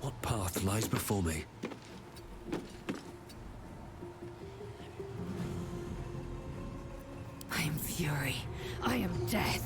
B: What path lies before me?
G: I am fury. I am death.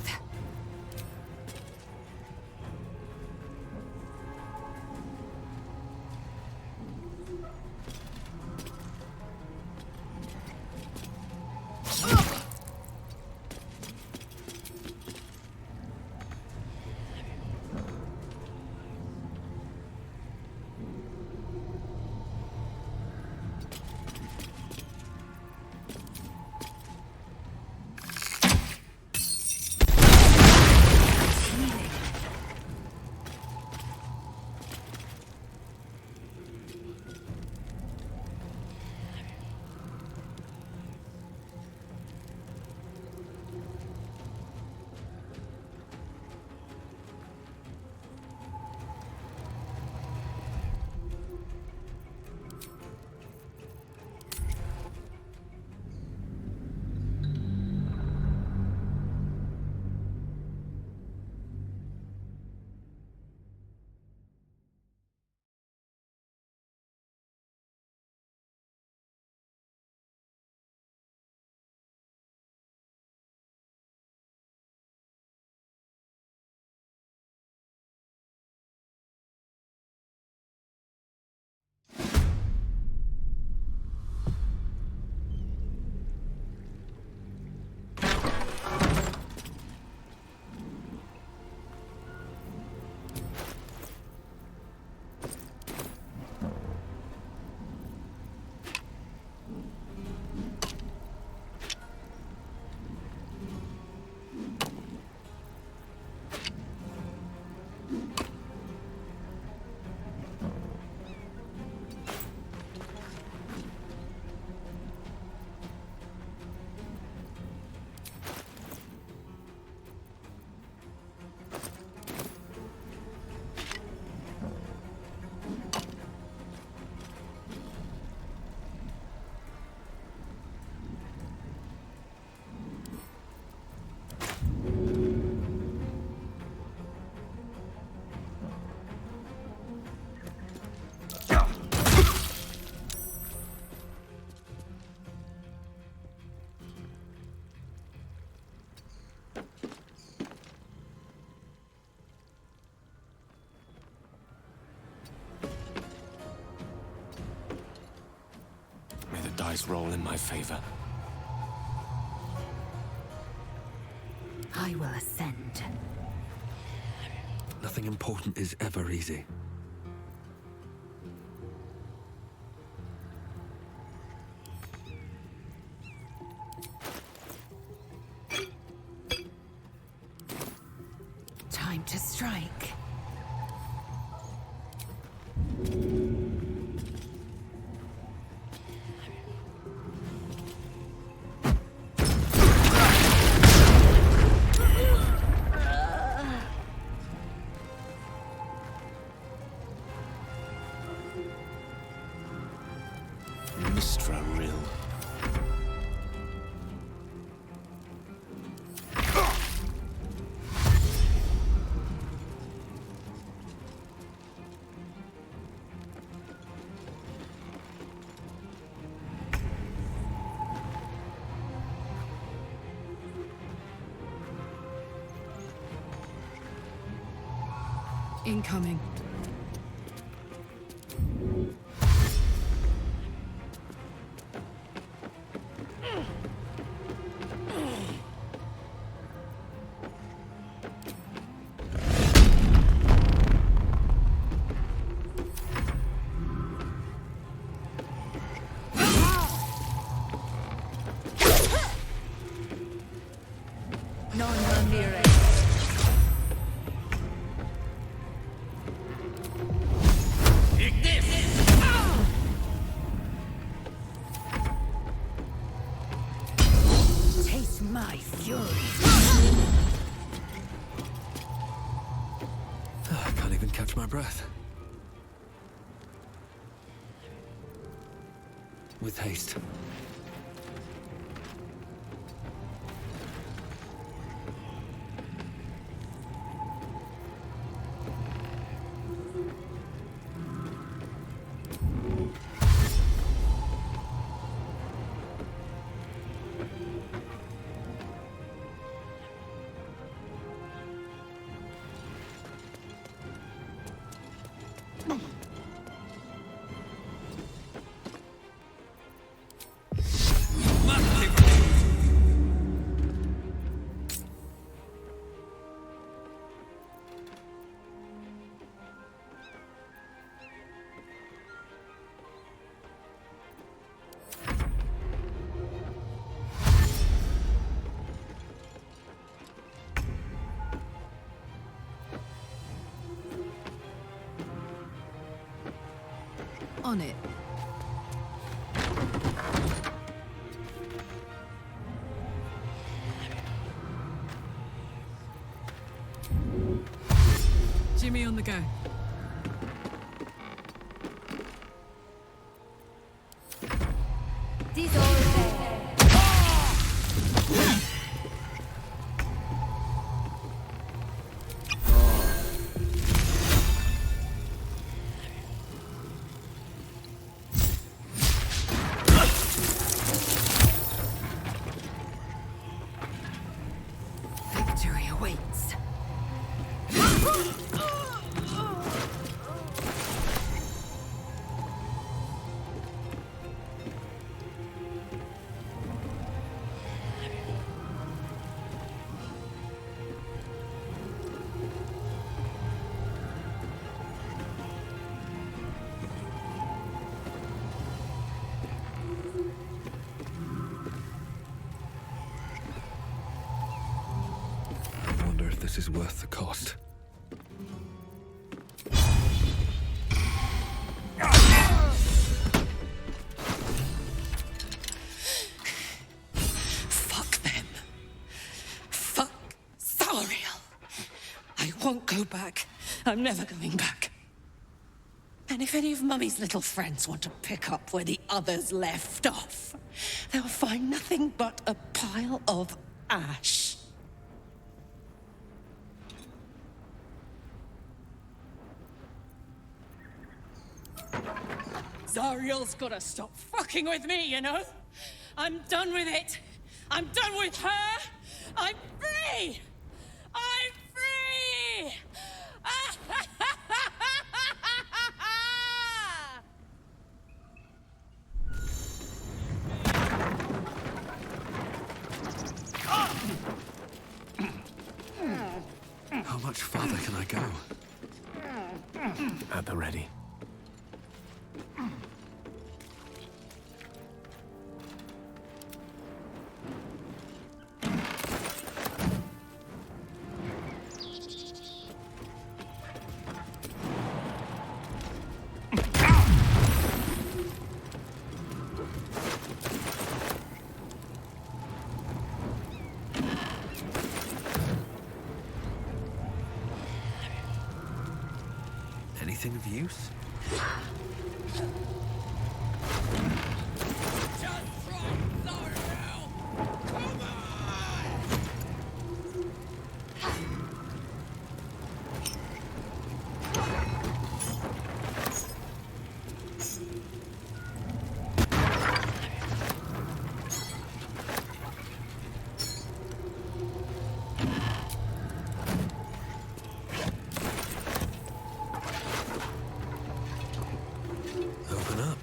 H: dice roll in my favor.
J: I will ascend.
B: Nothing important is ever easy.
J: Time to strike.
H: Mistra Rill.
P: Incoming.
J: Non mire. Taste my fury.
B: I can't even catch my breath. With haste.
P: On it. Jimmy on the go.
J: Victory awaits.
B: I wonder if this is worth the cost.
G: Fuck them. Fuck Zariel. I won't go back. I'm never going back. And if any of Mummy's little friends want to pick up where the others left off, they'll find nothing but a pile of ash. Zariel's gotta stop fucking with me, you know? I'm done with it. I'm done with her. I'm free. I'm free.
H: At the ready.
B: Anything of use? Open up.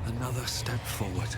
B: Another step forward.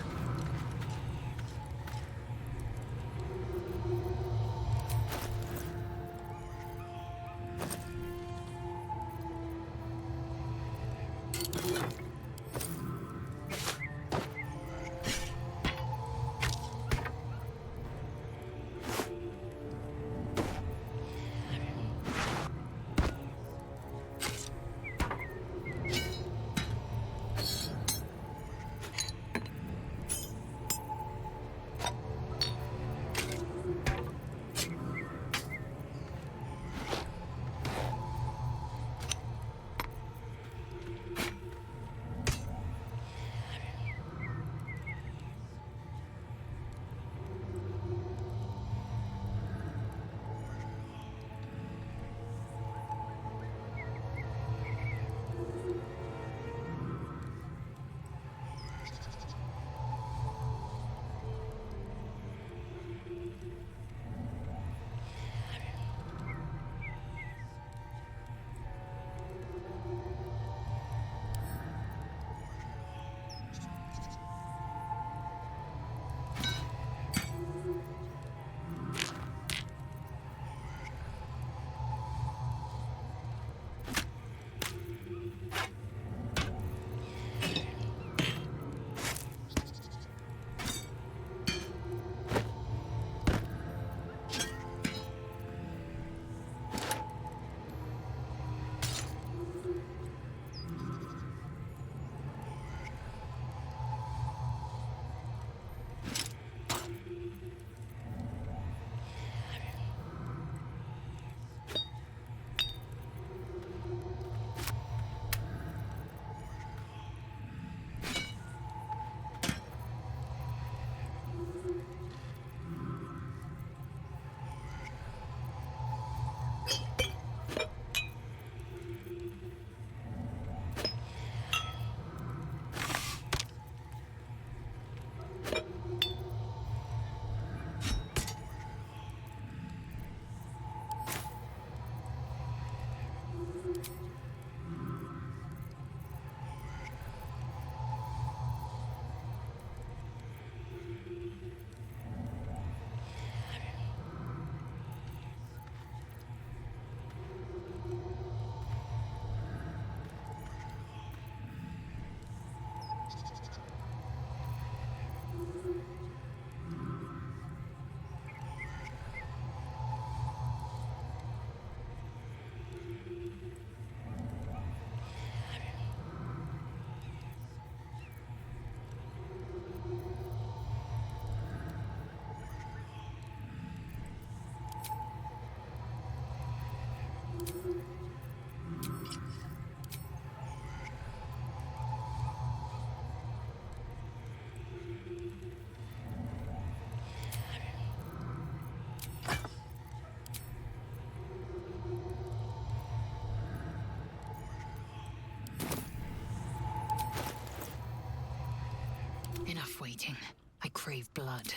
G: waiting. I crave blood.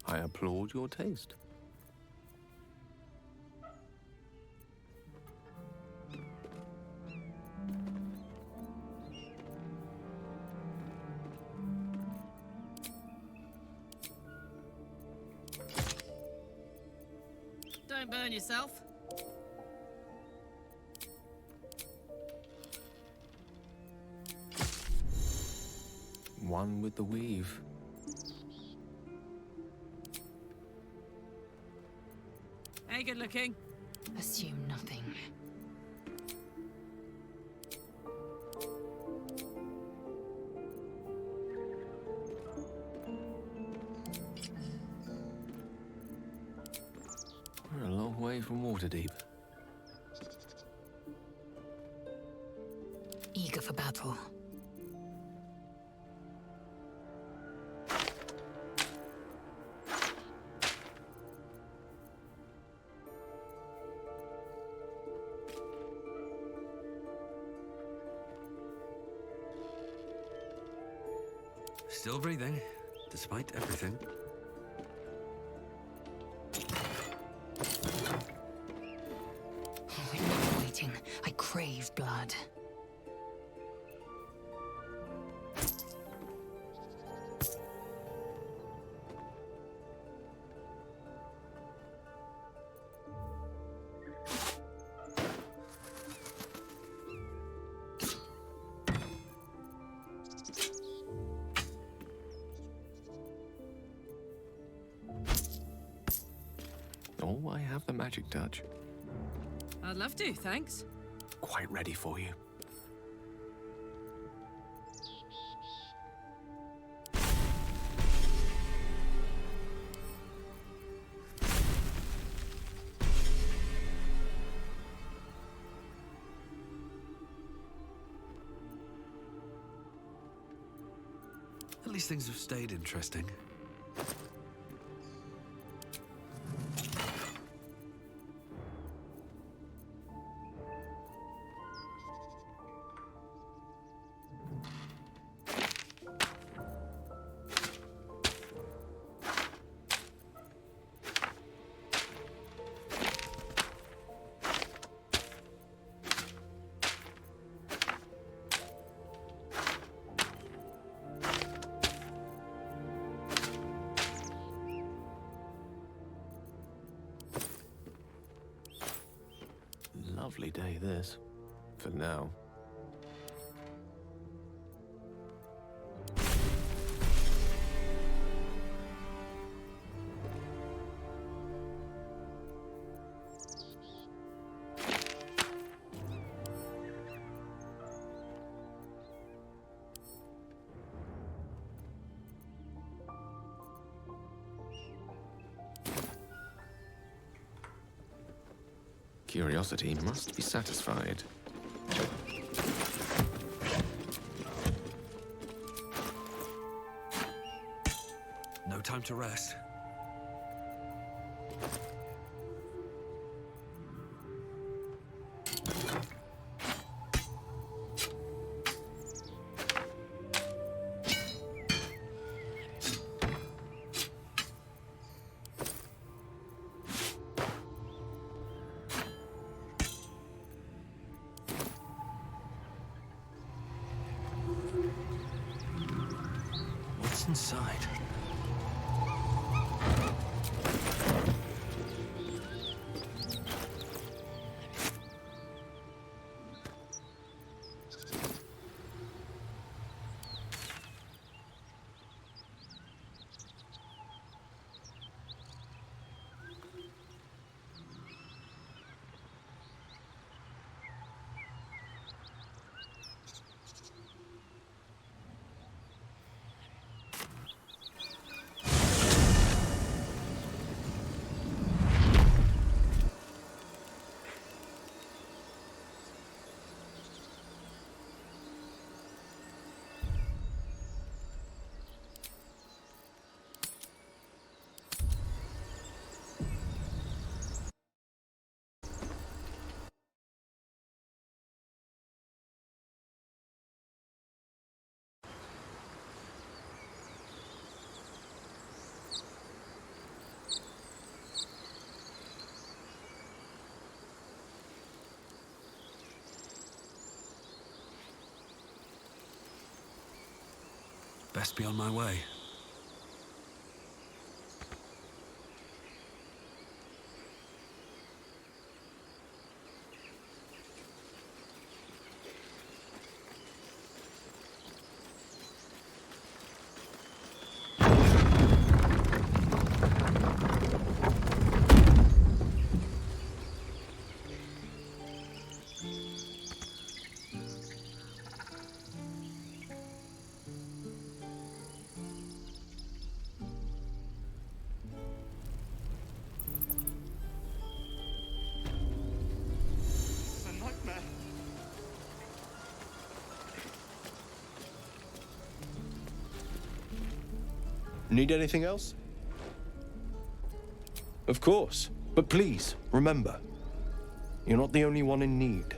H: I applaud your taste.
P: Don't burn yourself.
H: One with the weave.
P: Hey, good looking.
G: Assume nothing.
H: We're a long way from Waterdeep.
G: Eager for battle.
B: Still breathing, despite everything.
G: Enough waiting. I crave blood.
H: Oh, I have the magic touch.
P: I'd love to, thanks.
H: Quite ready for you.
B: At least things have stayed interesting.
H: Lovely day, this. For now. Curiosity must be satisfied.
B: No time to rest. What's inside? Best be on my way.
R: Need anything else? Of course. But please, remember, you're not the only one in need.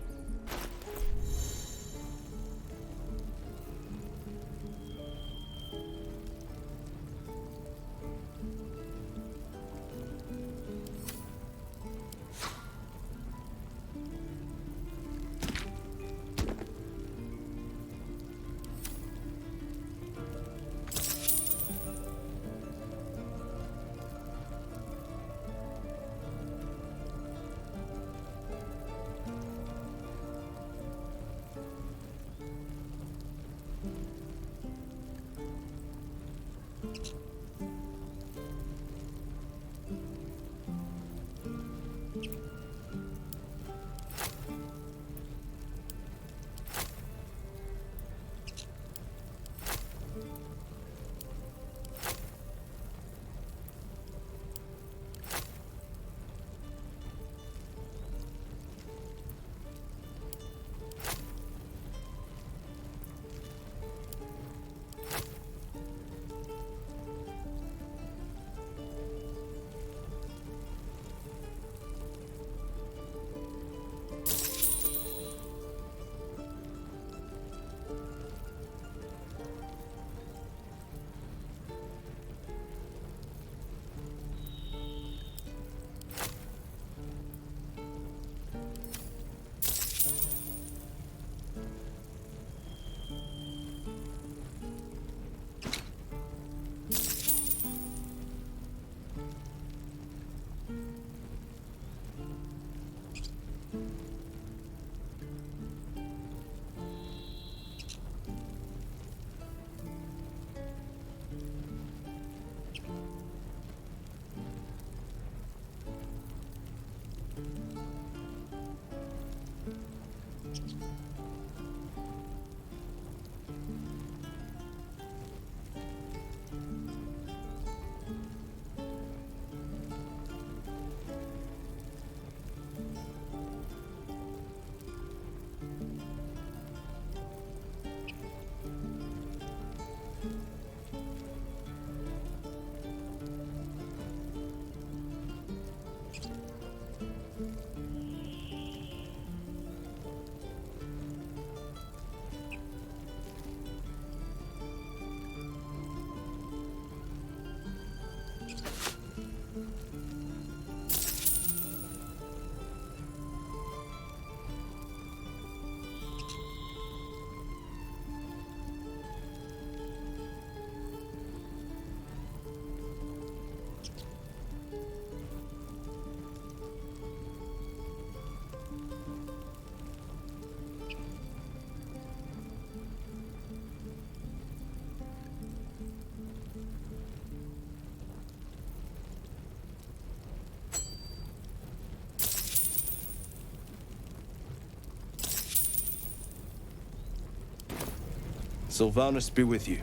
R: Sylvanus be with you.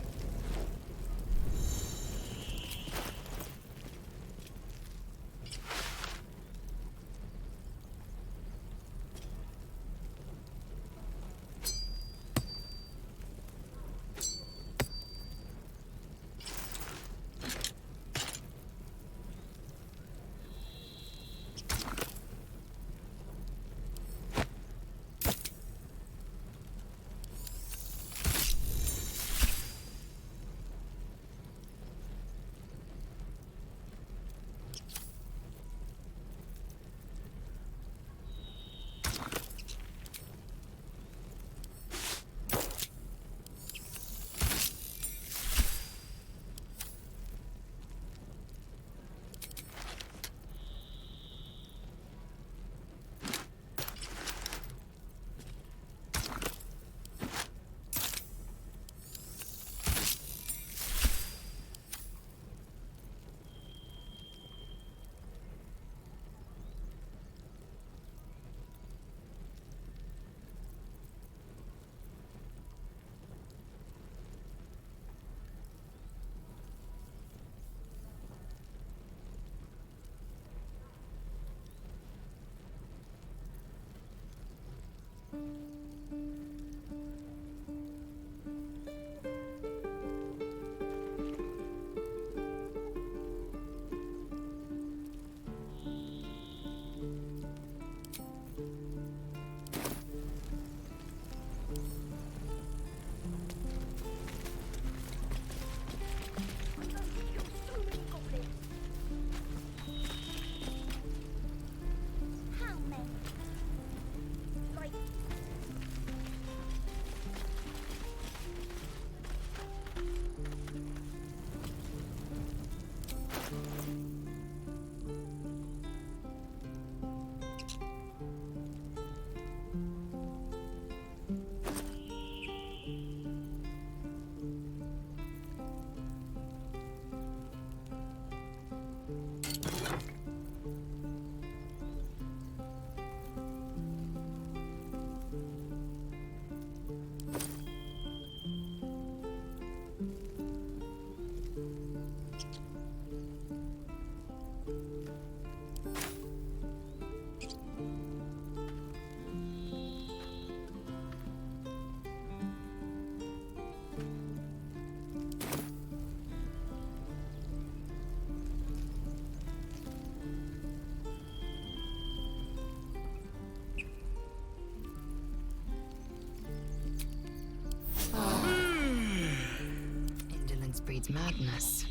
G: madness.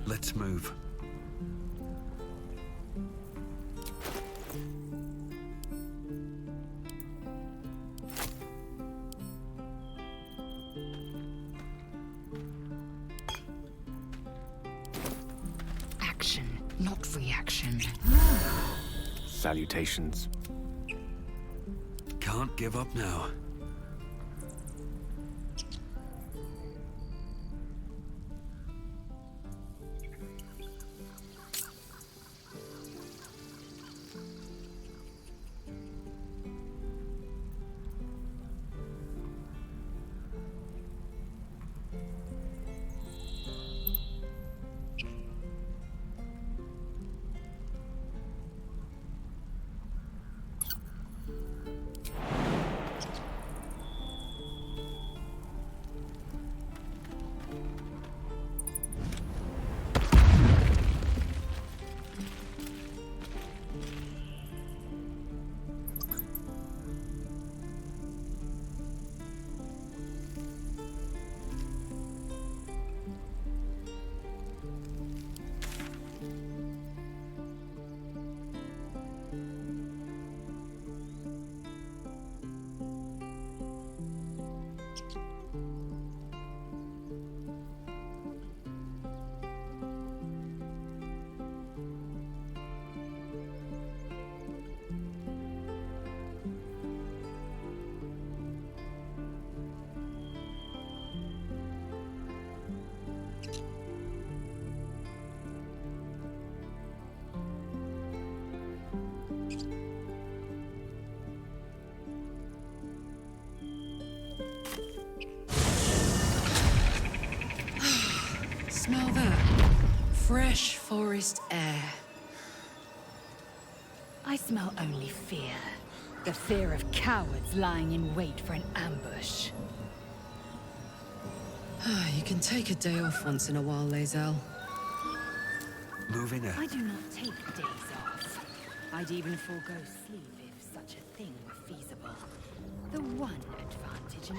B: Let's move.
G: Action, not reaction.
R: Salutations.
B: Can't give up now.
P: Smell that? Fresh forest air.
J: I smell only fear. The fear of cowards lying in wait for an ambush.
P: You can take a day off once in a while, Lae'zel.
B: Moving out.
J: I do not take days off. I'd even forego sleep if such a thing were feasible. The one advantage in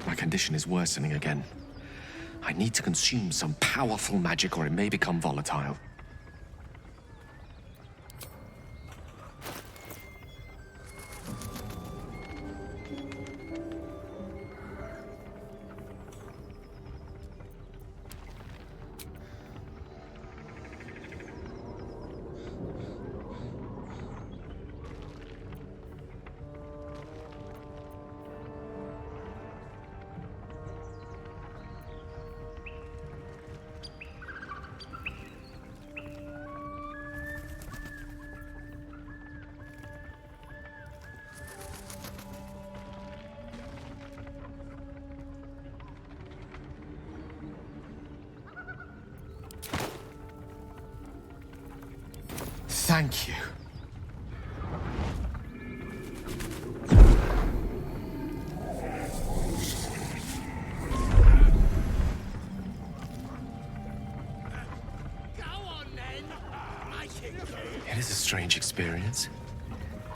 F: My condition is worsening again. I need to consume some powerful magic or it may become volatile. Thank you. It is a strange experience.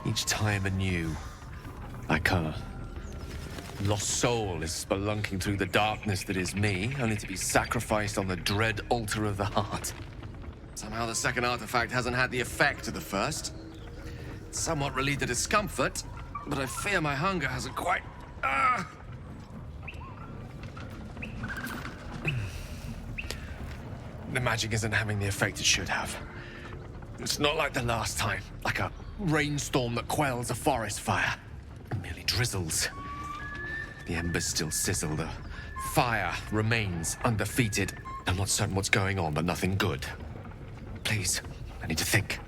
F: Each time anew. Like her. Lost soul is spelunking through the darkness that is me, only to be sacrificed on the dread altar of the heart. Somehow the second artifact hasn't had the effect of the first. It's somewhat relieved the discomfort, but I fear my hunger hasn't quite... The magic isn't having the effect it should have. It's not like the last time, like a rainstorm that quells a forest fire. It merely drizzles. The embers still sizzle, the fire remains undefeated. I'm not certain what's going on, but nothing good. Please, I need to think.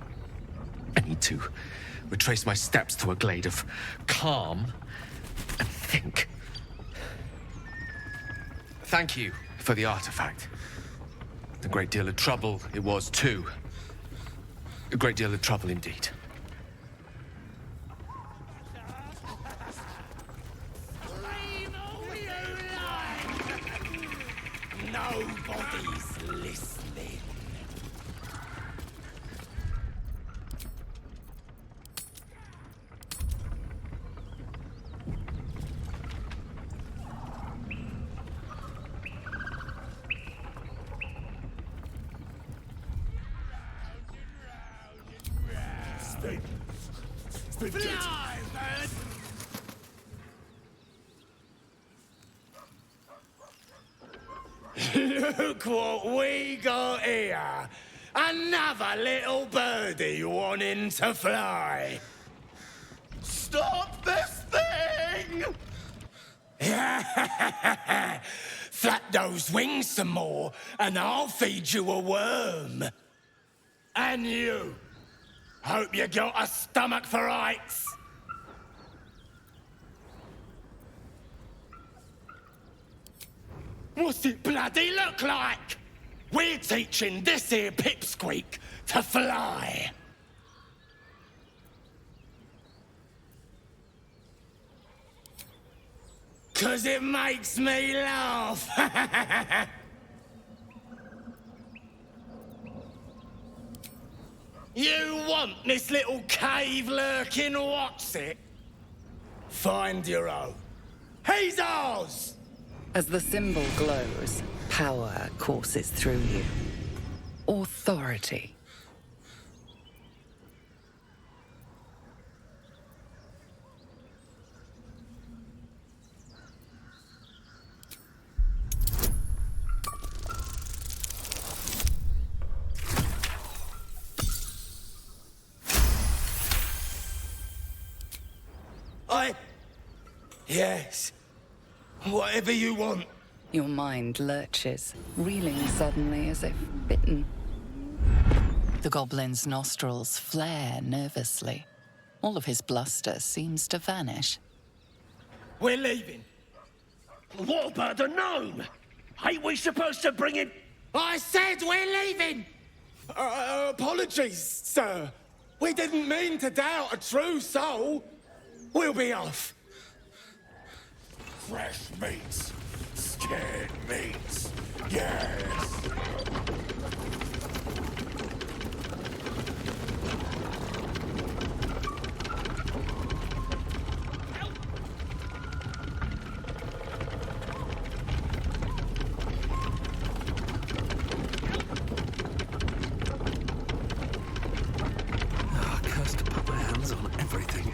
F: I need to retrace my steps to a glade of calm and think.
S: thank you for the artifact. A great deal of trouble it was, too. A great deal of trouble indeed.
E: Nobody's listening. Fly, bird! Look what we got here! Another little birdie wanting to fly! Stop this thing! Flap those wings some more, and I'll feed you a worm. And you! Hope you got a stomach for heights! What's it bloody look like? We're teaching this here pipsqueak to fly. 'Cause it makes me laugh. You want this little cave lurking what's it? Find your own. He's ours!
G: As the symbol glows, power courses through you. Authority.
E: Yes. Whatever you want.
G: Your mind lurches, reeling suddenly as if bitten. The goblin's nostrils flare nervously. All of his bluster seems to vanish.
E: We're leaving.
T: What about the gnome? Ain't we supposed to bring him?
E: I said we're leaving! Apologies, sir. We didn't mean to doubt a true soul. We'll be off.
T: Fresh meats. Scared meats. Yes.
B: Cursed to put my hands on everything.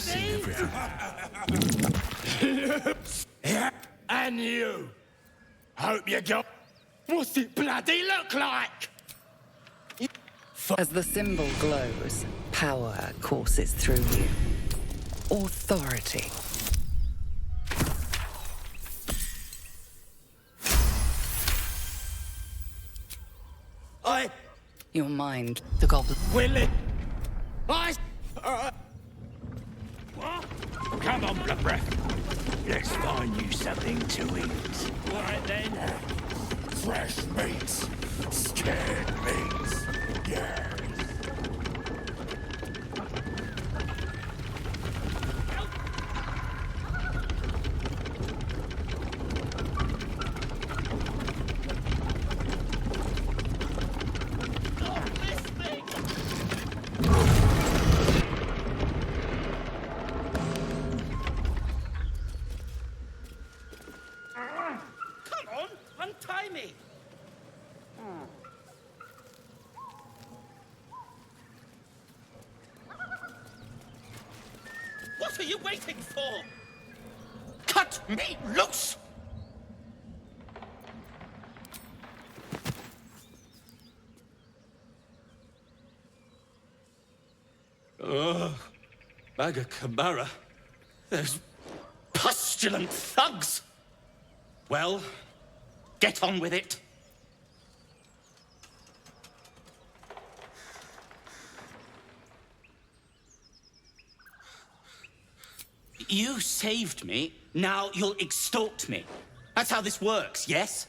B: seen everything.
E: Yeah, and you. Hope you got... What's it bloody look like?
G: As the symbol glows, power courses through you. Authority. Your mind, the goblin.
E: Willie!
T: What? Come on, blood breath. Let's find you something to eat. All right, then.
E: Fresh meats. Scared meats. Yeah.
T: Untie me! What are you waiting for? Cut me loose! Maga Kamara. Those pustulant thugs! Well, get on with it. You saved me, now you'll extort me. That's how this works, yes?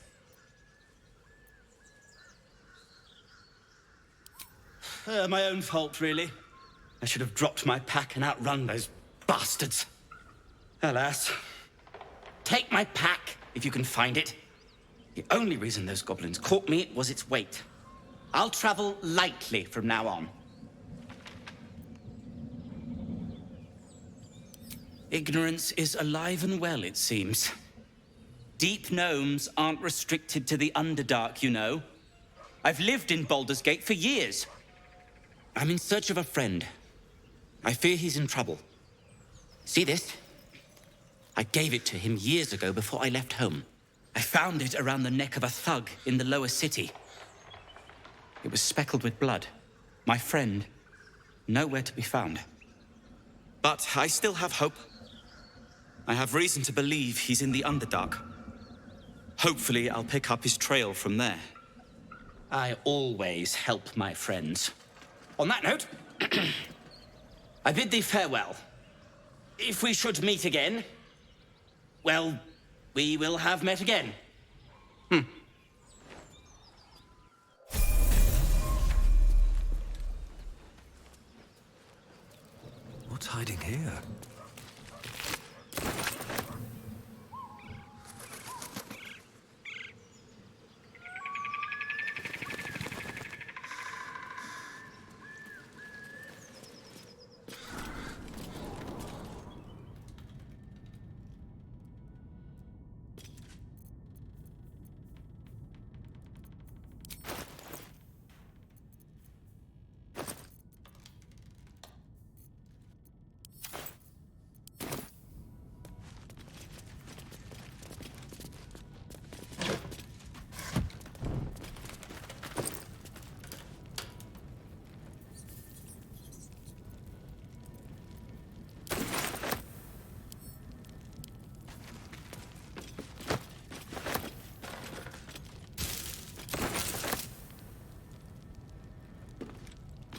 T: My own fault, really. I should have dropped my pack and outrun those bastards. Alas. Take my pack, if you can find it. The only reason those goblins caught me was its weight. I'll travel lightly from now on. Ignorance is alive and well, it seems. Deep gnomes aren't restricted to the Underdark, you know. I've lived in Baldur's Gate for years. I'm in search of a friend. I fear he's in trouble. See this? I gave it to him years ago before I left home. I found it around the neck of a thug in the lower city. It was speckled with blood. My friend, nowhere to be found. But I still have hope. I have reason to believe he's in the Underdark. Hopefully, I'll pick up his trail from there. I always help my friends. On that note, I bid thee farewell. If we should meet again, well, we will have met again.
B: What's hiding here?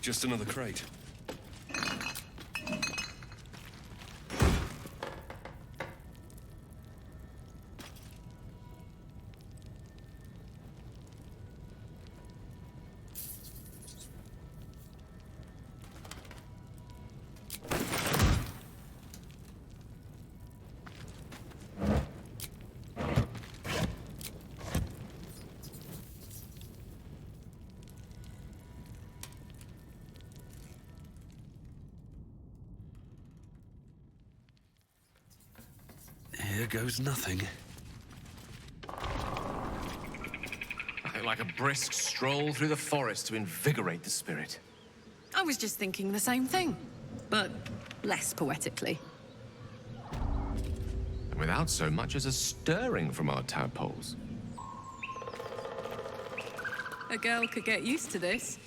H: Just another crate.
B: Here goes nothing.
S: Nothing like a brisk stroll through the forest to invigorate the spirit.
P: I was just thinking the same thing. But less poetically.
F: And without so much as a stirring from our tadpoles.
P: A girl could get used to this.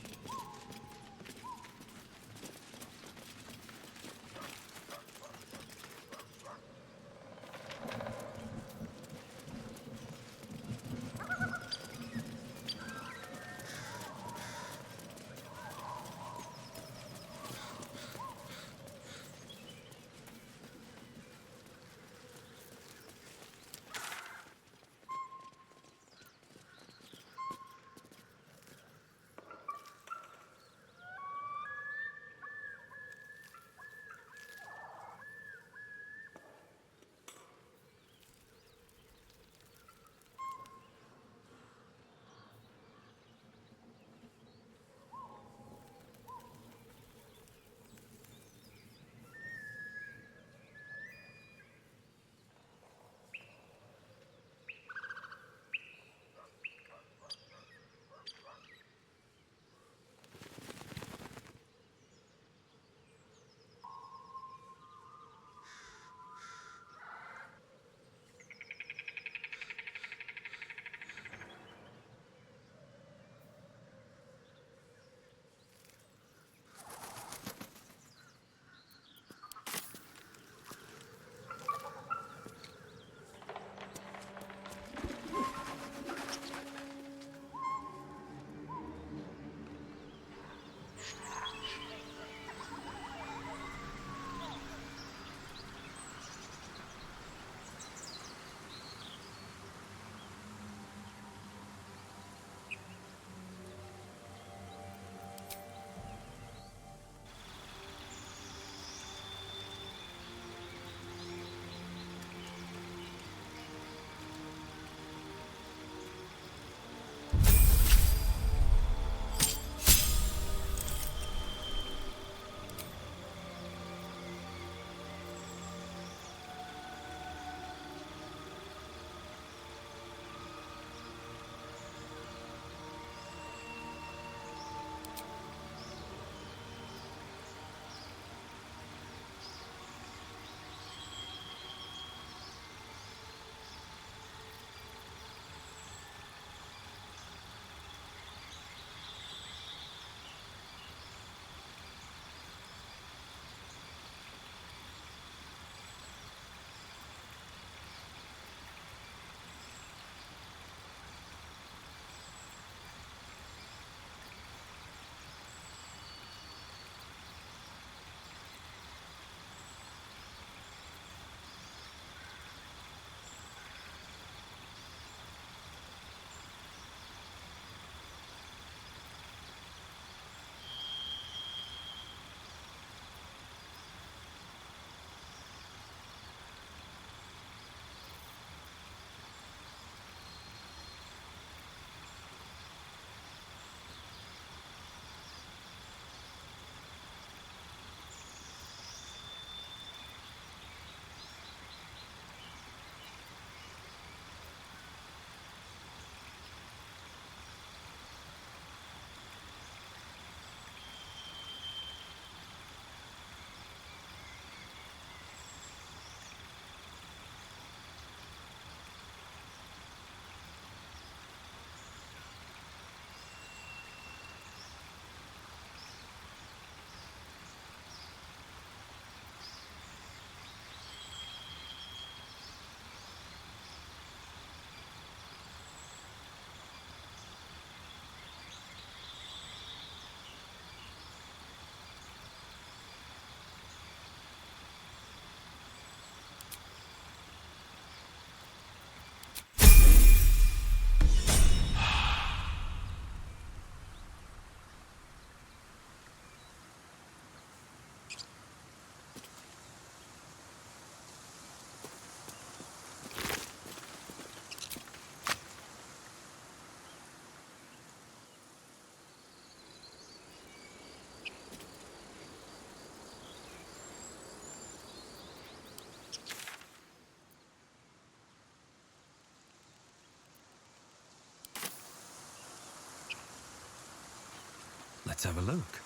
B: Let's have a look.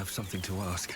B: have something to ask.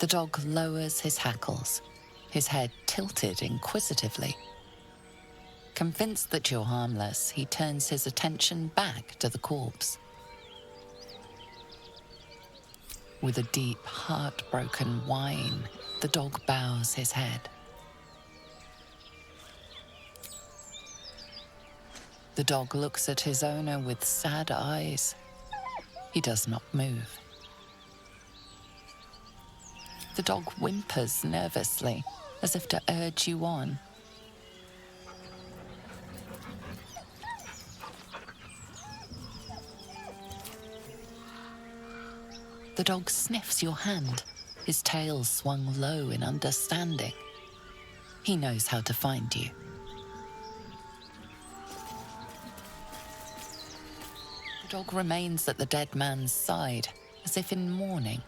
G: The dog lowers his hackles, his head tilted inquisitively. Convinced that you're harmless, he turns his attention back to the corpse. With a deep, heartbroken whine, the dog bows his head. The dog looks at his owner with sad eyes. He does not move. The dog whimpers nervously, as if to urge you on. The dog sniffs your hand, his tail swung low in understanding. He knows how to find you. The dog remains at the dead man's side, as if in mourning.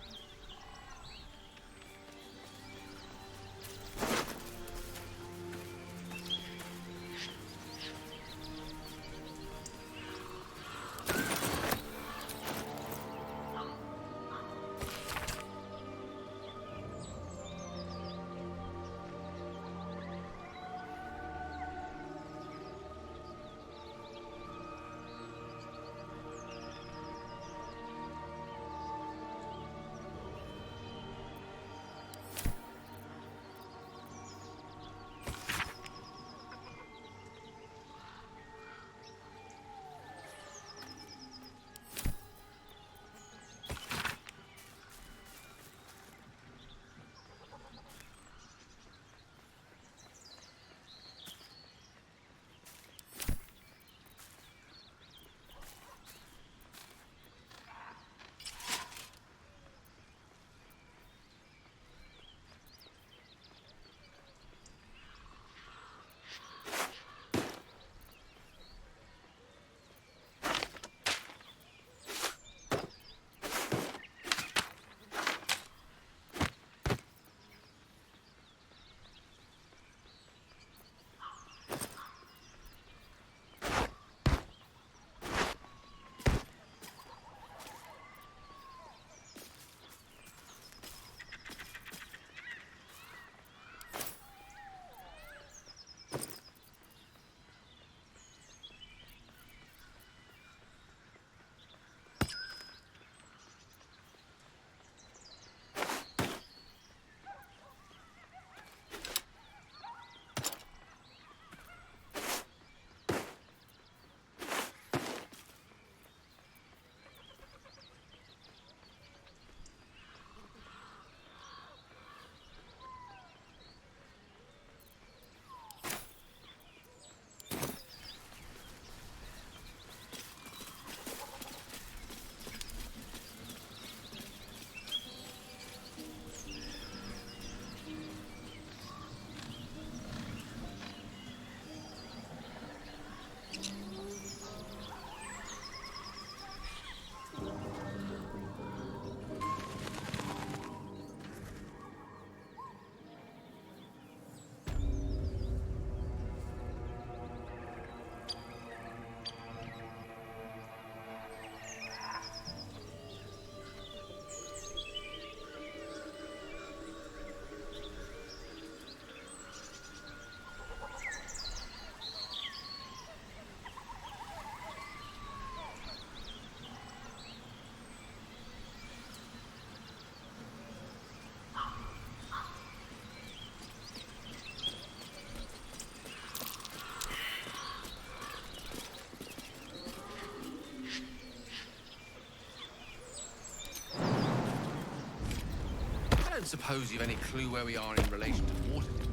F: don't suppose you've any clue where we are in relation to Waterdeep.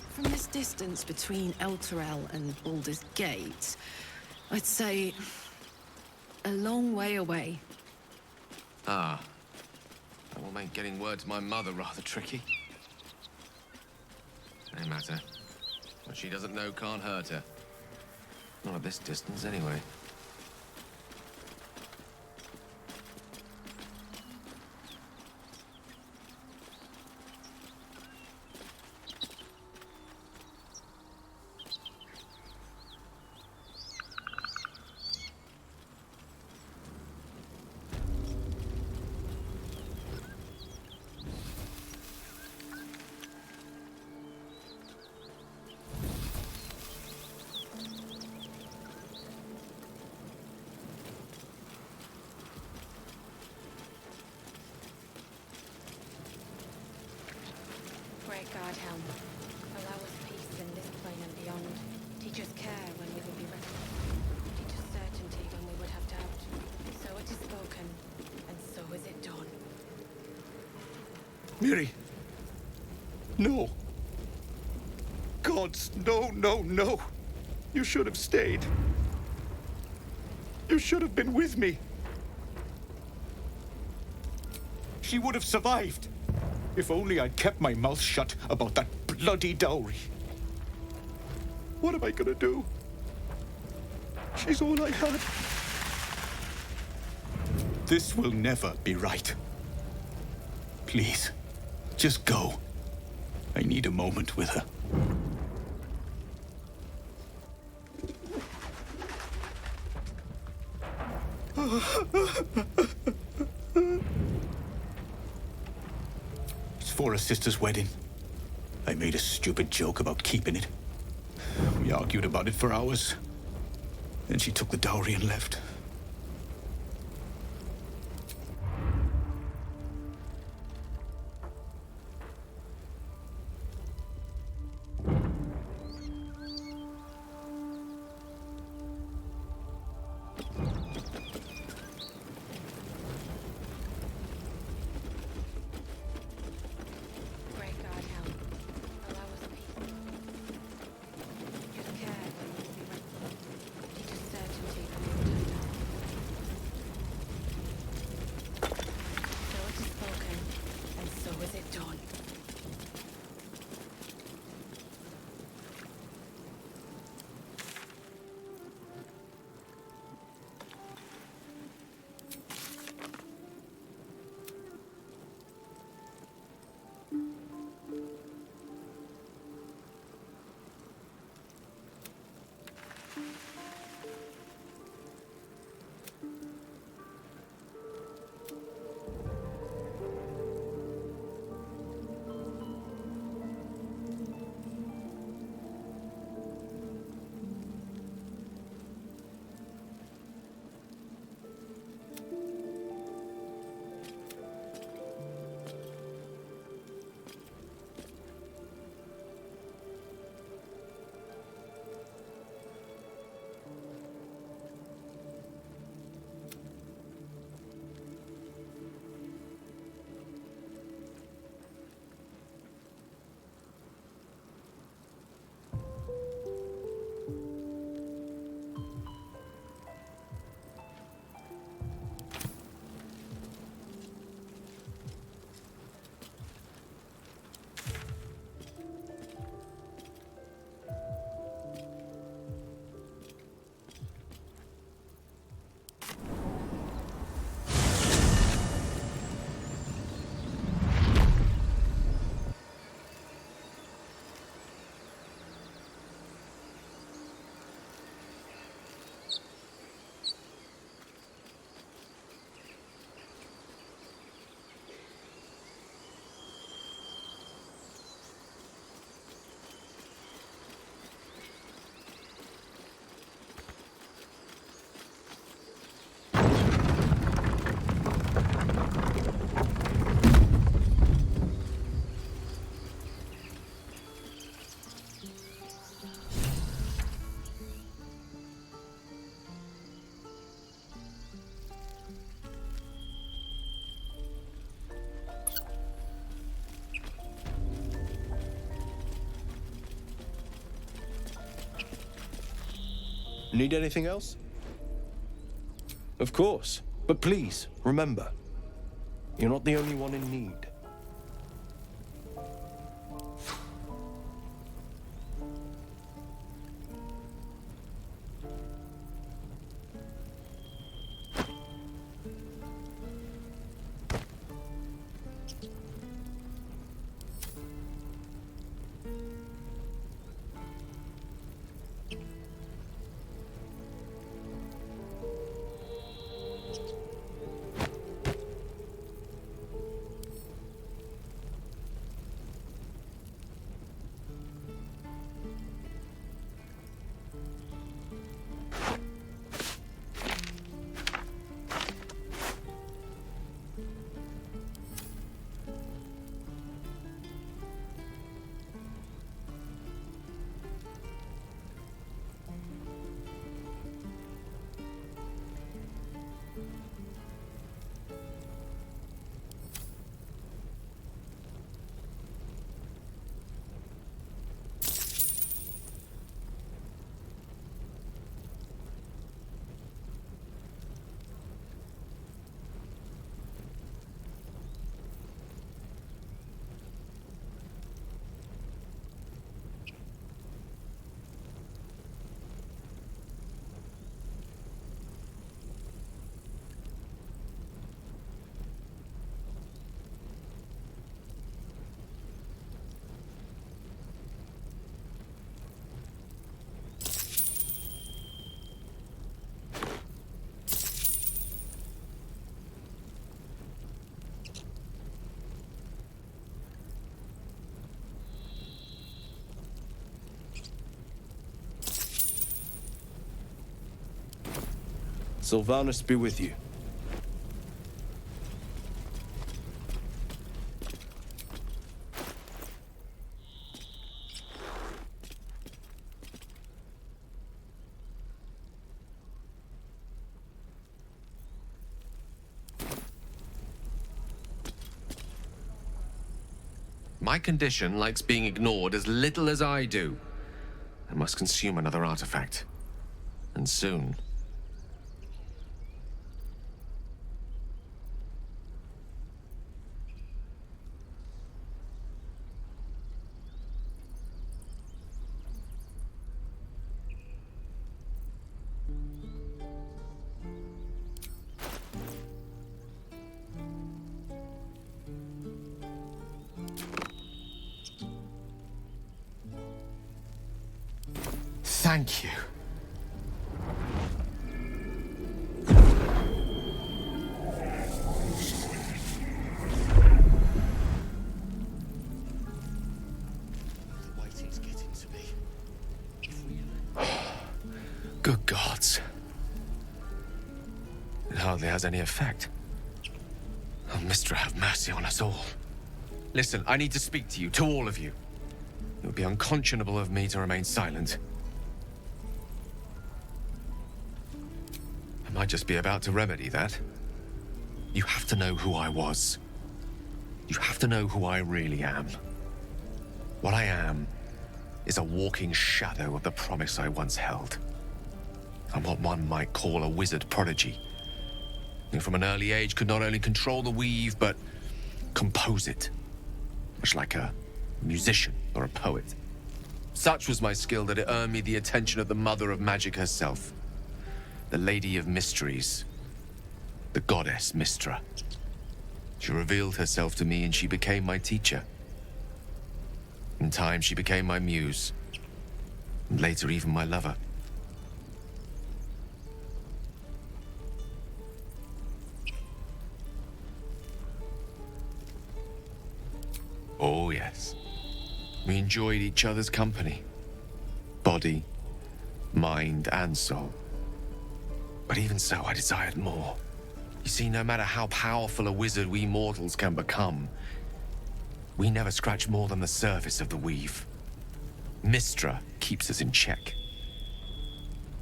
P: From this distance between Elturel and Baldur's Gate, I'd say a long way away.
F: Ah. That will make getting word to my mother rather tricky. No matter. What she doesn't know can't hurt her. Not at this distance, anyway.
U: Great God, Helm. Allow us peace in this plane and beyond. Teach us care when we will be ready. Teach us certainty when we would have doubt. So it is spoken, and so is it done.
E: Miri. No. Gods, no, no, no. You should have stayed. You should have been with me. She would have survived. If only I'd kept my mouth shut about that bloody dowry. What am I gonna do? She's all I had. This will never be right. Please, just go. I need a moment with her. It's for a sister's wedding. I made a stupid joke about keeping it. We argued about it for hours. Then she took the dowry and left.
U: Great God, Helm. Allow us peace. Teach us care when we will be ready. Teach us certainty when we would have doubt.
R: Need anything else? Of course. But please, remember, you're not the only one in need. Sylvanus be with you.
S: My condition likes being ignored as little as I do. I must consume another artifact. And soon. Thank you.
B: Waiting's getting to me.
S: Good gods. It hardly has any effect. Oh, Mistra, have mercy on us all. Listen, I need to speak to you, to all of you. It would be unconscionable of me to remain silent. I might just be about to remedy that. You have to know who I was. You have to know who I really am. What I am is a walking shadow of the promise I once held. I'm what one might call a wizard prodigy. Who from an early age could not only control the weave, but compose it. Much like a musician or a poet. Such was my skill that it earned me the attention of the mother of magic herself. The Lady of Mysteries. The goddess Mistra. She revealed herself to me and she became my teacher. In time, she became my muse. And later, even my lover. Oh, yes. We enjoyed each other's company. Body, mind, and soul. But even so, I desired more. You see, no matter how powerful a wizard we mortals can become, we never scratch more than the surface of the weave. Mistra keeps us in check.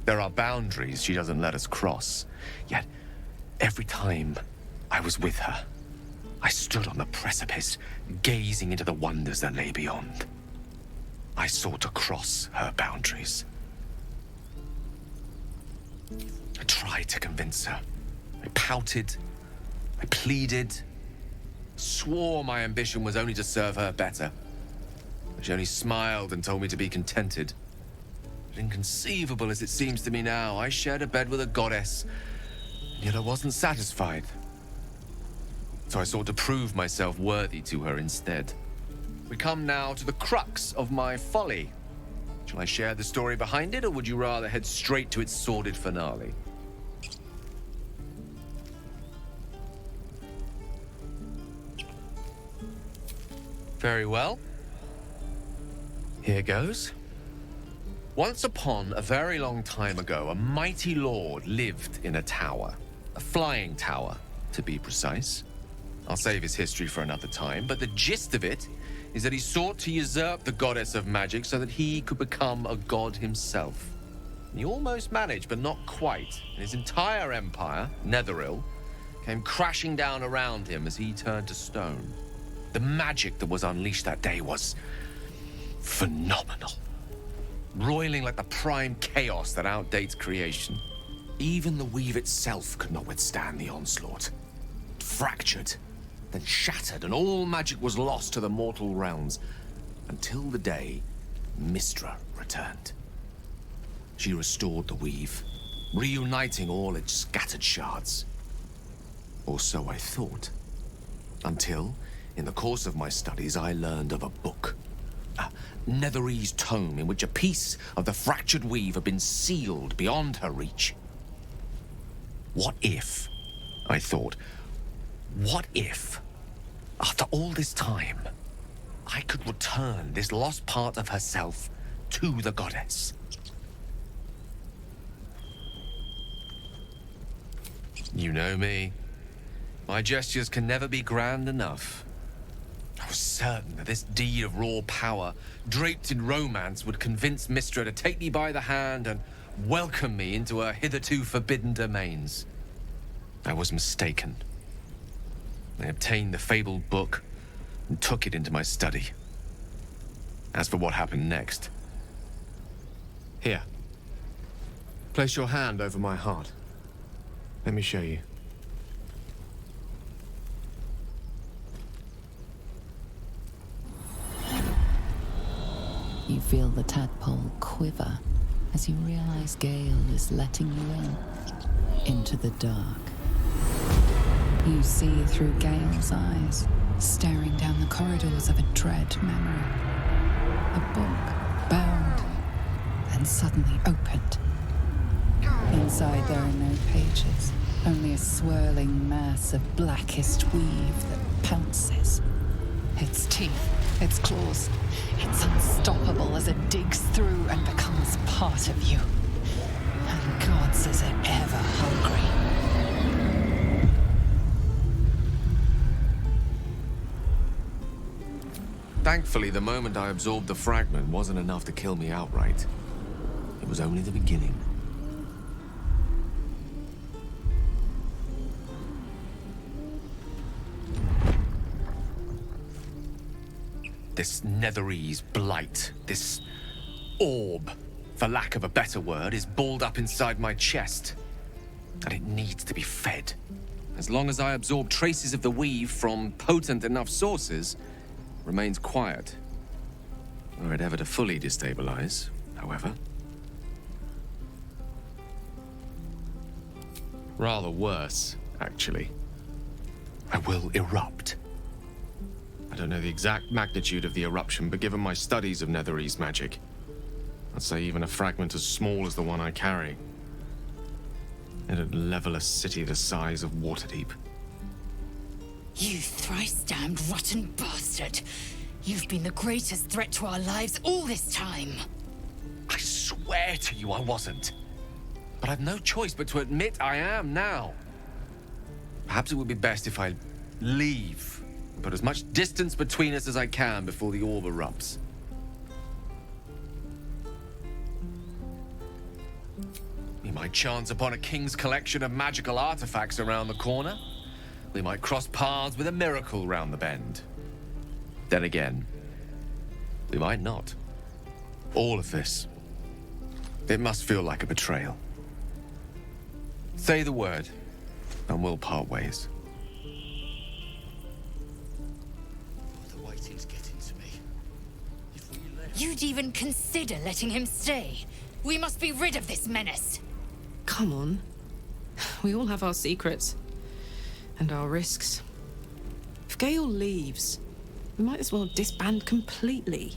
S: There are boundaries she doesn't let us cross. Yet, every time I was with her, I stood on the precipice, gazing into the wonders that lay beyond. I sought to cross her boundaries. I tried to convince her. I pouted. I pleaded. Swore my ambition was only to serve her better. She only smiled and told me to be contented. But inconceivable as it seems to me now, I shared a bed with a goddess, and yet I wasn't satisfied. So I sought to prove myself worthy to her instead. We come now to the crux of my folly. Shall I share the story behind it, or would you rather head straight to its sordid finale? Very well. Here goes. Once upon a very long time ago, a mighty lord lived in a tower. A flying tower, to be precise. I'll save his history for another time, but the gist of it is that he sought to usurp the goddess of magic so that he could become a god himself. And he almost managed, but not quite. And his entire empire, Netheril, came crashing down around him as he turned to stone. The magic that was unleashed that day was phenomenal. Roiling like the prime chaos that outdates creation. Even the weave itself could not withstand the onslaught. It fractured, then shattered, and all magic was lost to the mortal realms, until the day Mystra returned. She restored the weave, reuniting all its scattered shards. Or so I thought. Until, in the course of my studies, I learned of a book. A Netherese tome in which a piece of the fractured weave had been sealed beyond her reach. What if, I thought, what if, after all this time, I could return this lost part of herself to the goddess? You know me. My gestures can never be grand enough. I was certain that this deed of raw power, draped in romance, would convince Mystra to take me by the hand and welcome me into her hitherto forbidden domains. I was mistaken. I obtained the fabled book and took it into my study. As for what happened next... Here. Place your hand over my heart. Let me show you.
G: You feel the tadpole quiver as you realize Gale is letting you into the dark. You see through Gale's eyes, staring down the corridors of a dread memory. A book bound and suddenly opened. Inside there are no pages, only a swirling mass of blackest weave that pounces. Its teeth, its claws, it's unstoppable as it digs through and becomes part of you. And gods, is it ever hungry.
S: Thankfully, the moment I absorbed the fragment wasn't enough to kill me outright. It was only the beginning. This Netherese blight, this orb, for lack of a better word, is balled up inside my chest. And it needs to be fed. As long as I absorb traces of the weave from potent enough sources, it remains quiet. Were it ever to fully destabilize, however. Rather worse, actually. I will erupt. I don't know the exact magnitude of the eruption, but given my studies of Netherese magic, I'd say even a fragment as small as the one I carry, it'd level a city the size of Waterdeep.
J: You thrice-damned rotten bastard! You've been the greatest threat to our lives all this time!
S: I swear to you I wasn't. But I've no choice but to admit I am now. Perhaps it would be best if I leave. Put as much distance between us as I can before the orb erupts. We might chance upon a king's collection of magical artifacts around the corner. We might cross paths with a miracle round the bend. Then again, we might not. All of this, it must feel like a betrayal. Say the word, and we'll part ways.
C: The waiting's getting to me. If we let...
J: You'd even consider letting him stay? We must be rid of this menace.
P: Come on. We all have our secrets. And our risks. If Gale leaves, we might as well disband completely.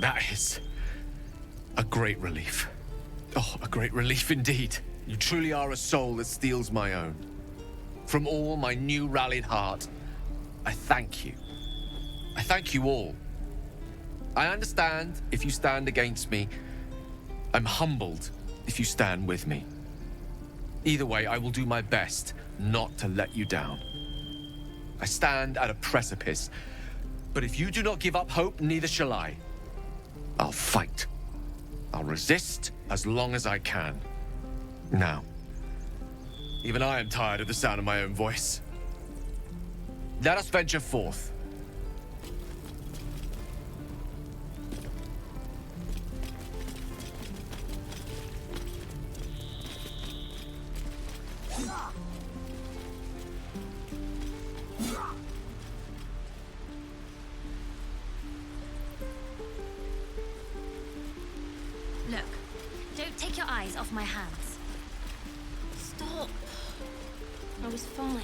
S: That is a great relief. Oh, a great relief indeed. You truly are a soul that steals my own. From all my new rallied heart, I thank you. I thank you all. I understand if you stand against me. I'm humbled if you stand with me. Either way, I will do my best not to let you down. I stand at a precipice, but if you do not give up hope, neither shall I. I'll fight. I'll resist as long as I can. Now, even I am tired of the sound of my own voice. Let us venture forth.
V: Look, don't take your eyes off my hands.
N: Stop. I was fine.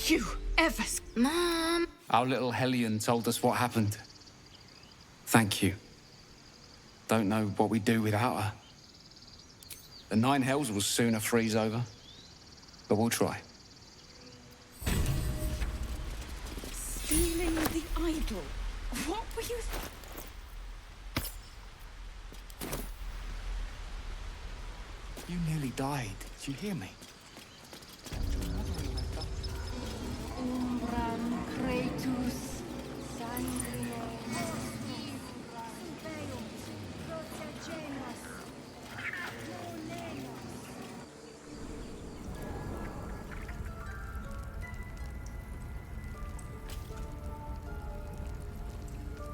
V: You ever... Mom!
W: Our little Hellion told us what happened. Thank you. Don't know what we'd do without her. The Nine Hells will sooner freeze over, but we'll try.
J: Stealing the idol. What were you...
W: You nearly died. Did you hear me?
N: Umbram Cretus Sanguine.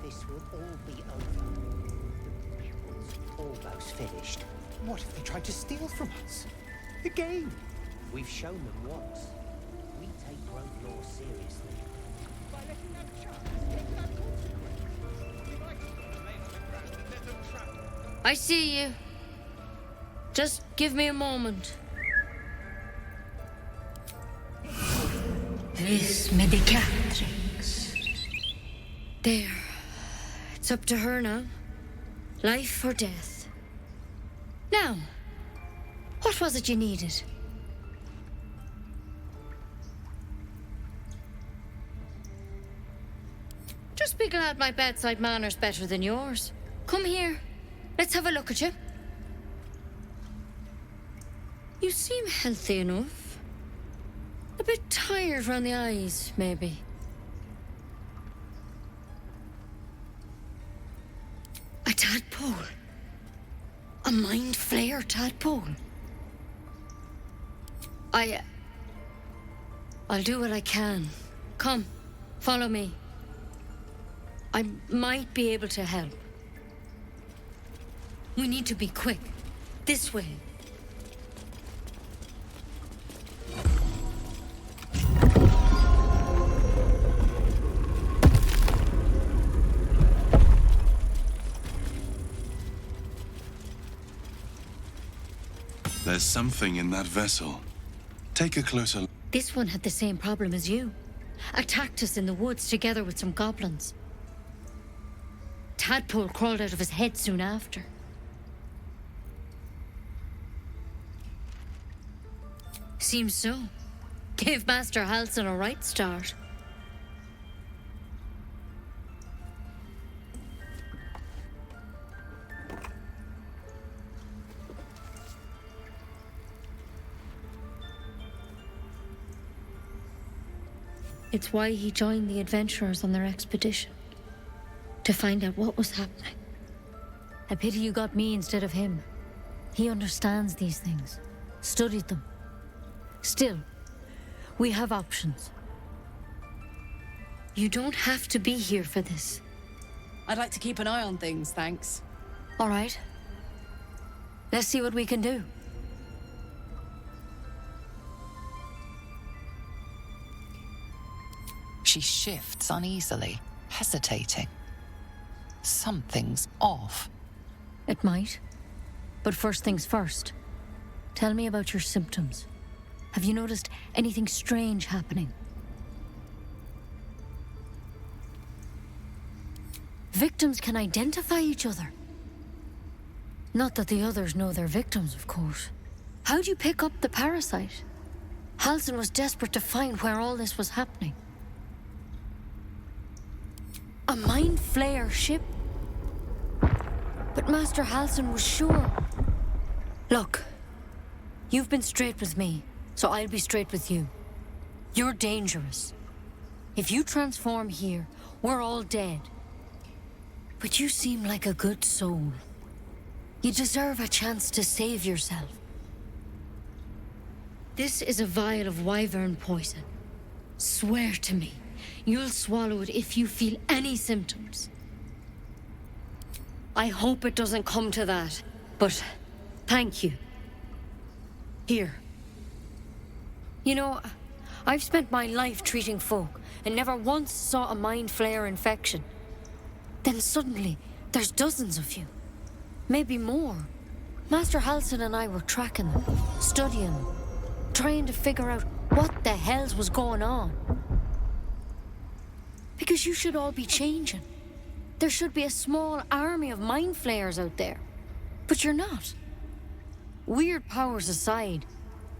X: This will all be over. The ritual's almost finished.
E: What if they tried to steal from us? Again?
X: We've shown them once. We take growth law seriously.
E: By letting them chance take that consequence. We might remain on the crash and let them trap.
Y: I see you. Just give me a moment.
A: This medicatrix.
Y: There. It's up to her now. Life or death. Now, what was it you needed? Just be glad my bedside manner's better than yours. Come here. Let's have a look at you. You seem healthy enough. A bit tired round the eyes, maybe. A tadpole. A mind flayer tadpole. I'll do what I can. Come, follow me. I might be able to help. We need to be quick. This way.
Z: There's something in that vessel. Take a closer look.
Y: This one had the same problem as you. Attacked us in the woods together with some goblins. Tadpole crawled out of his head soon after. Seems so. Gave Master Halsin a right start. It's why he joined the adventurers on their expedition. To find out what was happening. A pity you got me instead of him. He understands these things. Studied them. Still, We have options. You don't have to be here for this.
P: I'd like to keep an eye on things, thanks.
Y: All right. Let's see what we can do.
G: She shifts uneasily, hesitating. Something's off.
Y: It might. But first things first. Tell me about your symptoms. Have you noticed anything strange happening? Victims can identify each other. Not that the others know they're victims, of course. How'd you pick up the parasite? Halsin was desperate to find where all this was happening. A Mind Flayer ship? But Master Halsin was sure. Look, you've been straight with me, so I'll be straight with you. You're dangerous. If you transform here, we're all dead. But you seem like a good soul. You deserve a chance to save yourself. This is a vial of wyvern poison. Swear to me, you'll swallow it if you feel any symptoms. I hope it doesn't come to that, but thank you. Here. You know, I've spent my life treating folk and never once saw a Mind Flayer infection. Then suddenly, there's dozens of you. Maybe more. Master Halsin and I were tracking them, studying them, trying to figure out what the hells was going on. Because you should all be changing. There should be a small army of Mind Flayers out there. But you're not. Weird powers aside,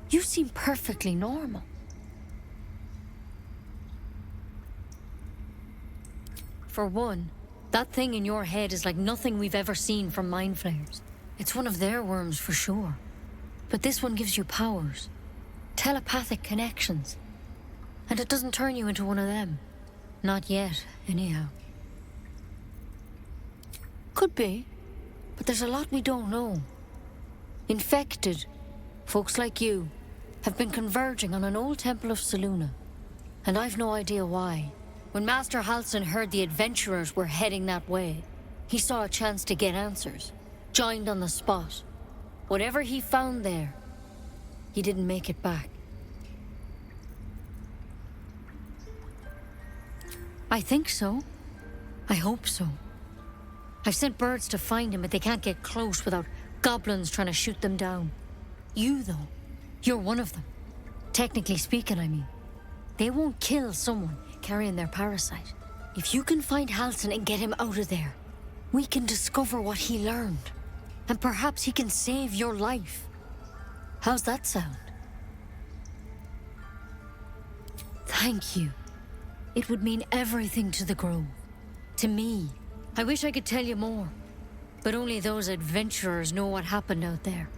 Y: you seem perfectly normal. For one, that thing in your head is like nothing we've ever seen from Mind Flayers. It's one of their worms for sure. But this one gives you powers. Telepathic connections. And it doesn't turn you into one of them. Not yet, anyhow. Could be. But there's a lot we don't know. Infected, folks like you, have been converging on an old temple of Selûne. And I've no idea why. When Master Halsin heard the adventurers were heading that way, he saw a chance to get answers. Joined on the spot. Whatever he found there, he didn't make it back. I think so. I hope so. I've sent birds to find him, but they can't get close without goblins trying to shoot them down. You, though, you're one of them. Technically speaking, I mean. They won't kill someone carrying their parasite. If you can find Halsin and get him out of there, we can discover what he learned. And perhaps he can save your life. How's that sound? Thank you. It would mean everything to the Grove. To me. I wish I could tell you more. But only those adventurers know what happened out there.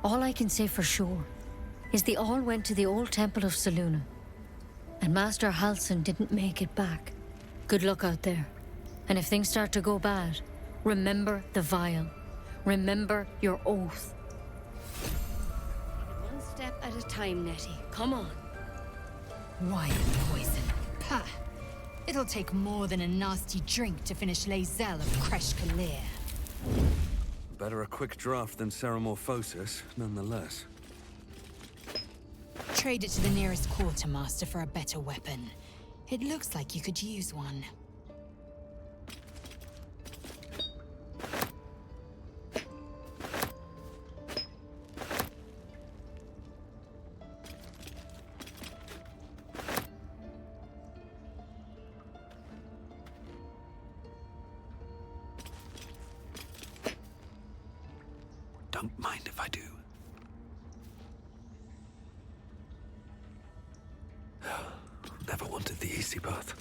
Y: All I can say for sure is they all went to the old temple of Selûne. And Master Halsin didn't make it back. Good luck out there. And if things start to go bad, remember the vial. Remember your oath.
J: One step at a time, Nettie. Come on. Wine poison. Pah. It'll take more than a nasty drink to finish Lae'zel of Kresh Kalir.
B: Better a quick draft than Ceramorphosis, nonetheless.
J: Trade it to the nearest quartermaster for a better weapon. It looks like you could use one.
B: Don't mind if I do. Never wanted the easy path.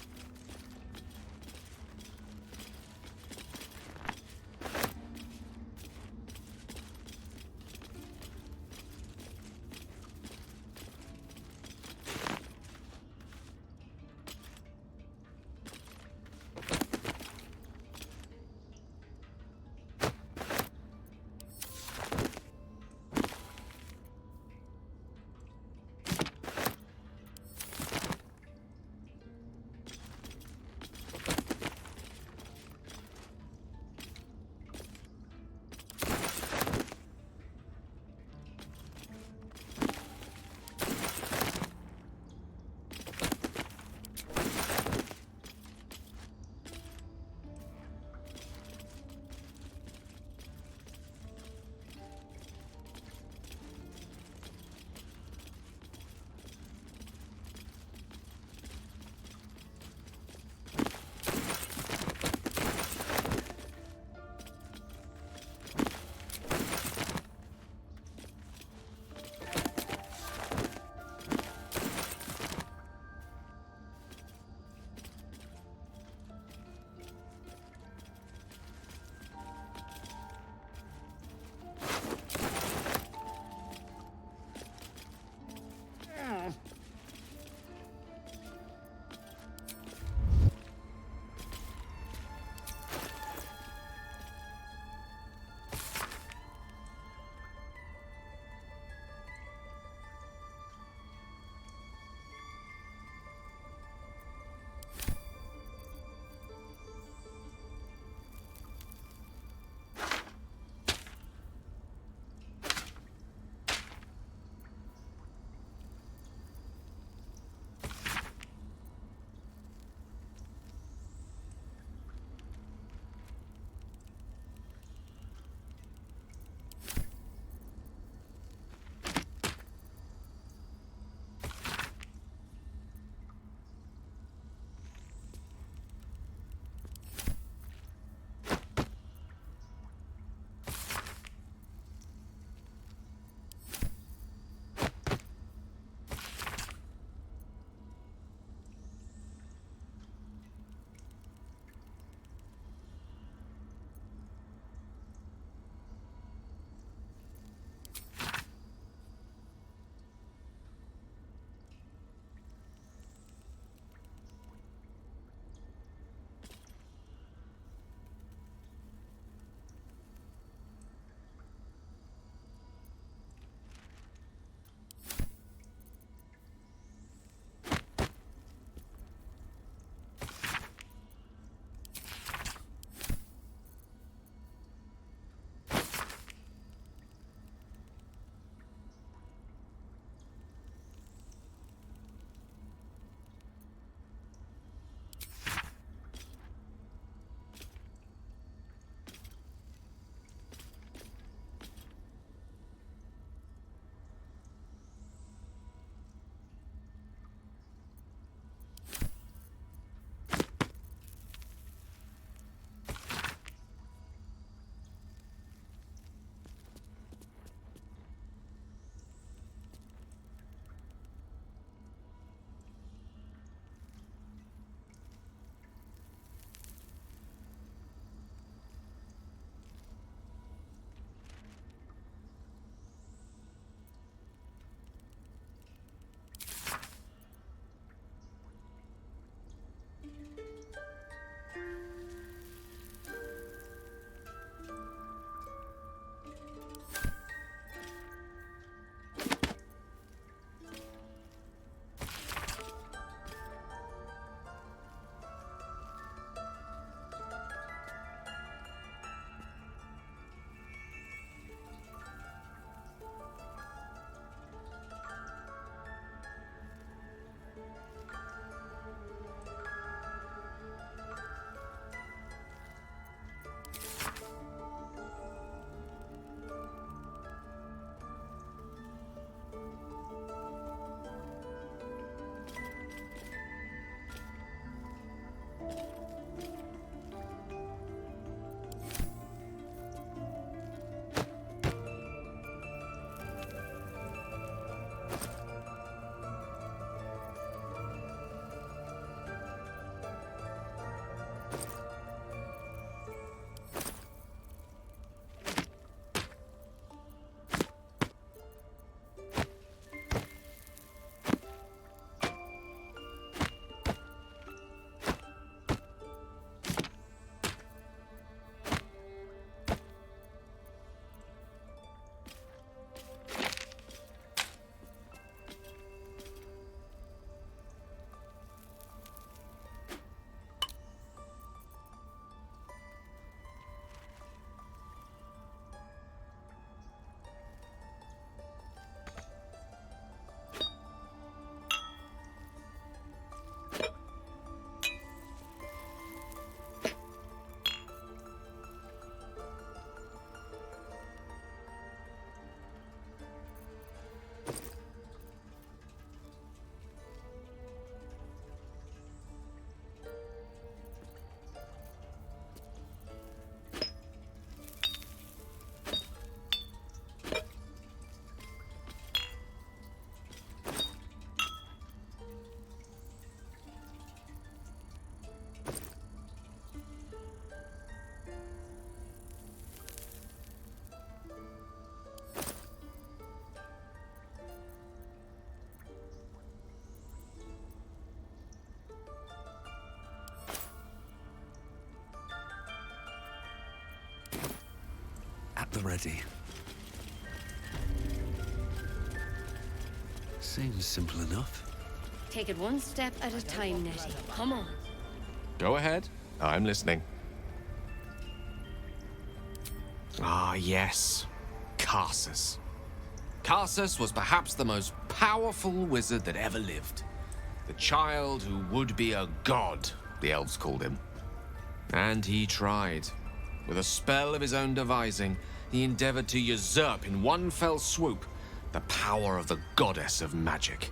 B: ready. Seems simple enough.
Y: Take it one step at a time, Nettie. Come on.
F: Go ahead. I'm listening. Ah, yes. Karsus. Karsus was perhaps the most powerful wizard that ever lived. The child who would be a god, the elves called him. And he tried. With a spell of his own devising, he endeavored to usurp in one fell swoop the power of the goddess of magic.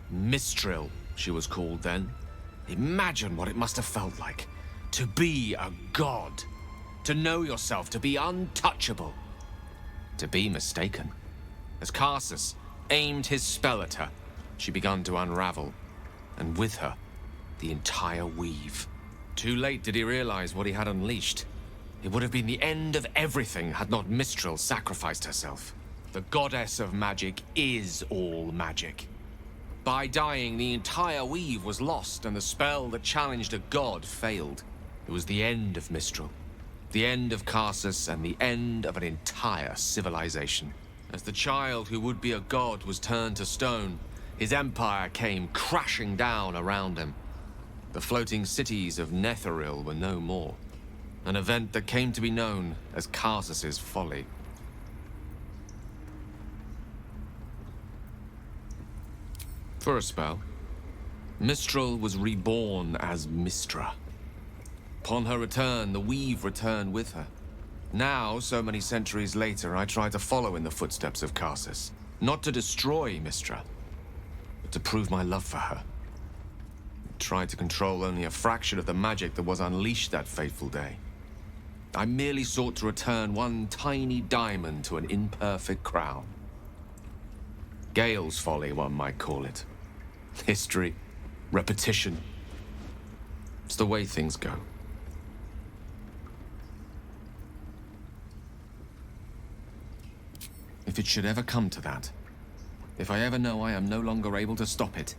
F: Mistral, she was called then. Imagine what it must have felt like to be a god, to know yourself, to be untouchable, to be mistaken. As Karsus aimed his spell at her, she began to unravel, and with her, the entire weave. Too late did he realize what he had unleashed. It would have been the end of everything had not Mistral sacrificed herself. The goddess of magic is all magic. By dying, the entire weave was lost, and the spell that challenged a god failed. It was the end of Mistral, the end of Karsus, and the end of an entire civilization. As the child who would be a god was turned to stone, his empire came crashing down around him. The floating cities of Netheril were no more, an event that came to be known as Karsus's folly. For a spell, Mistral was reborn as Mistra. Upon her return, the weave returned with her. Now, so many centuries later, I try to follow in the footsteps of Karsus. Not to destroy Mistra, but to prove my love for her. I tried to control only a fraction of the magic that was unleashed that fateful day. I merely sought to return one tiny diamond to an imperfect crown. Gale's folly, one might call it. History, repetition. It's the way things go. If it should ever come to that, if I ever know I am no longer able to stop it,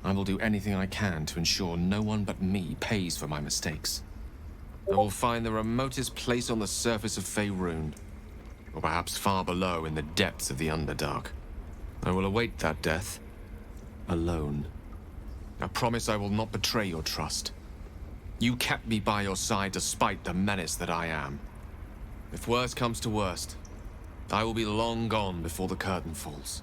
F: I will do anything I can to ensure no one but me pays for my mistakes. I will find the remotest place on the surface of Faerun, or perhaps far below in the depths of the Underdark. I will await that death, alone. I promise I will not betray your trust. You kept me by your side despite the menace that I am. If worst comes to worst, I will be long gone before the curtain falls.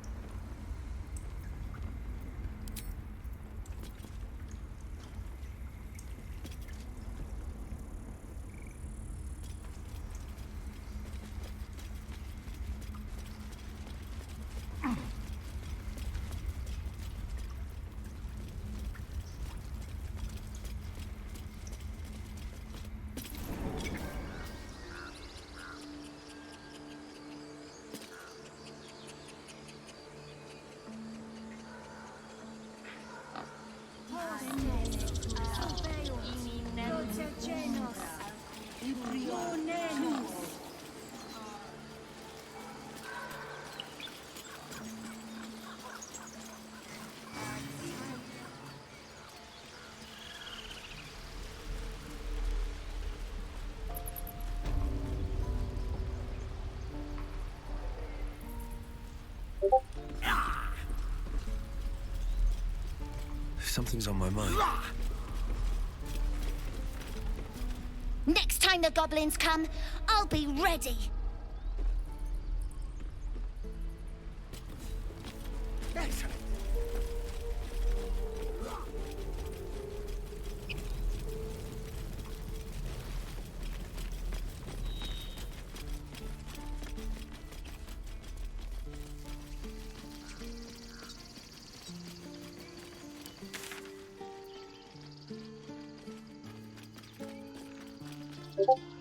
B: Something's on my mind.
D: Next time the goblins come, I'll be ready.
I: You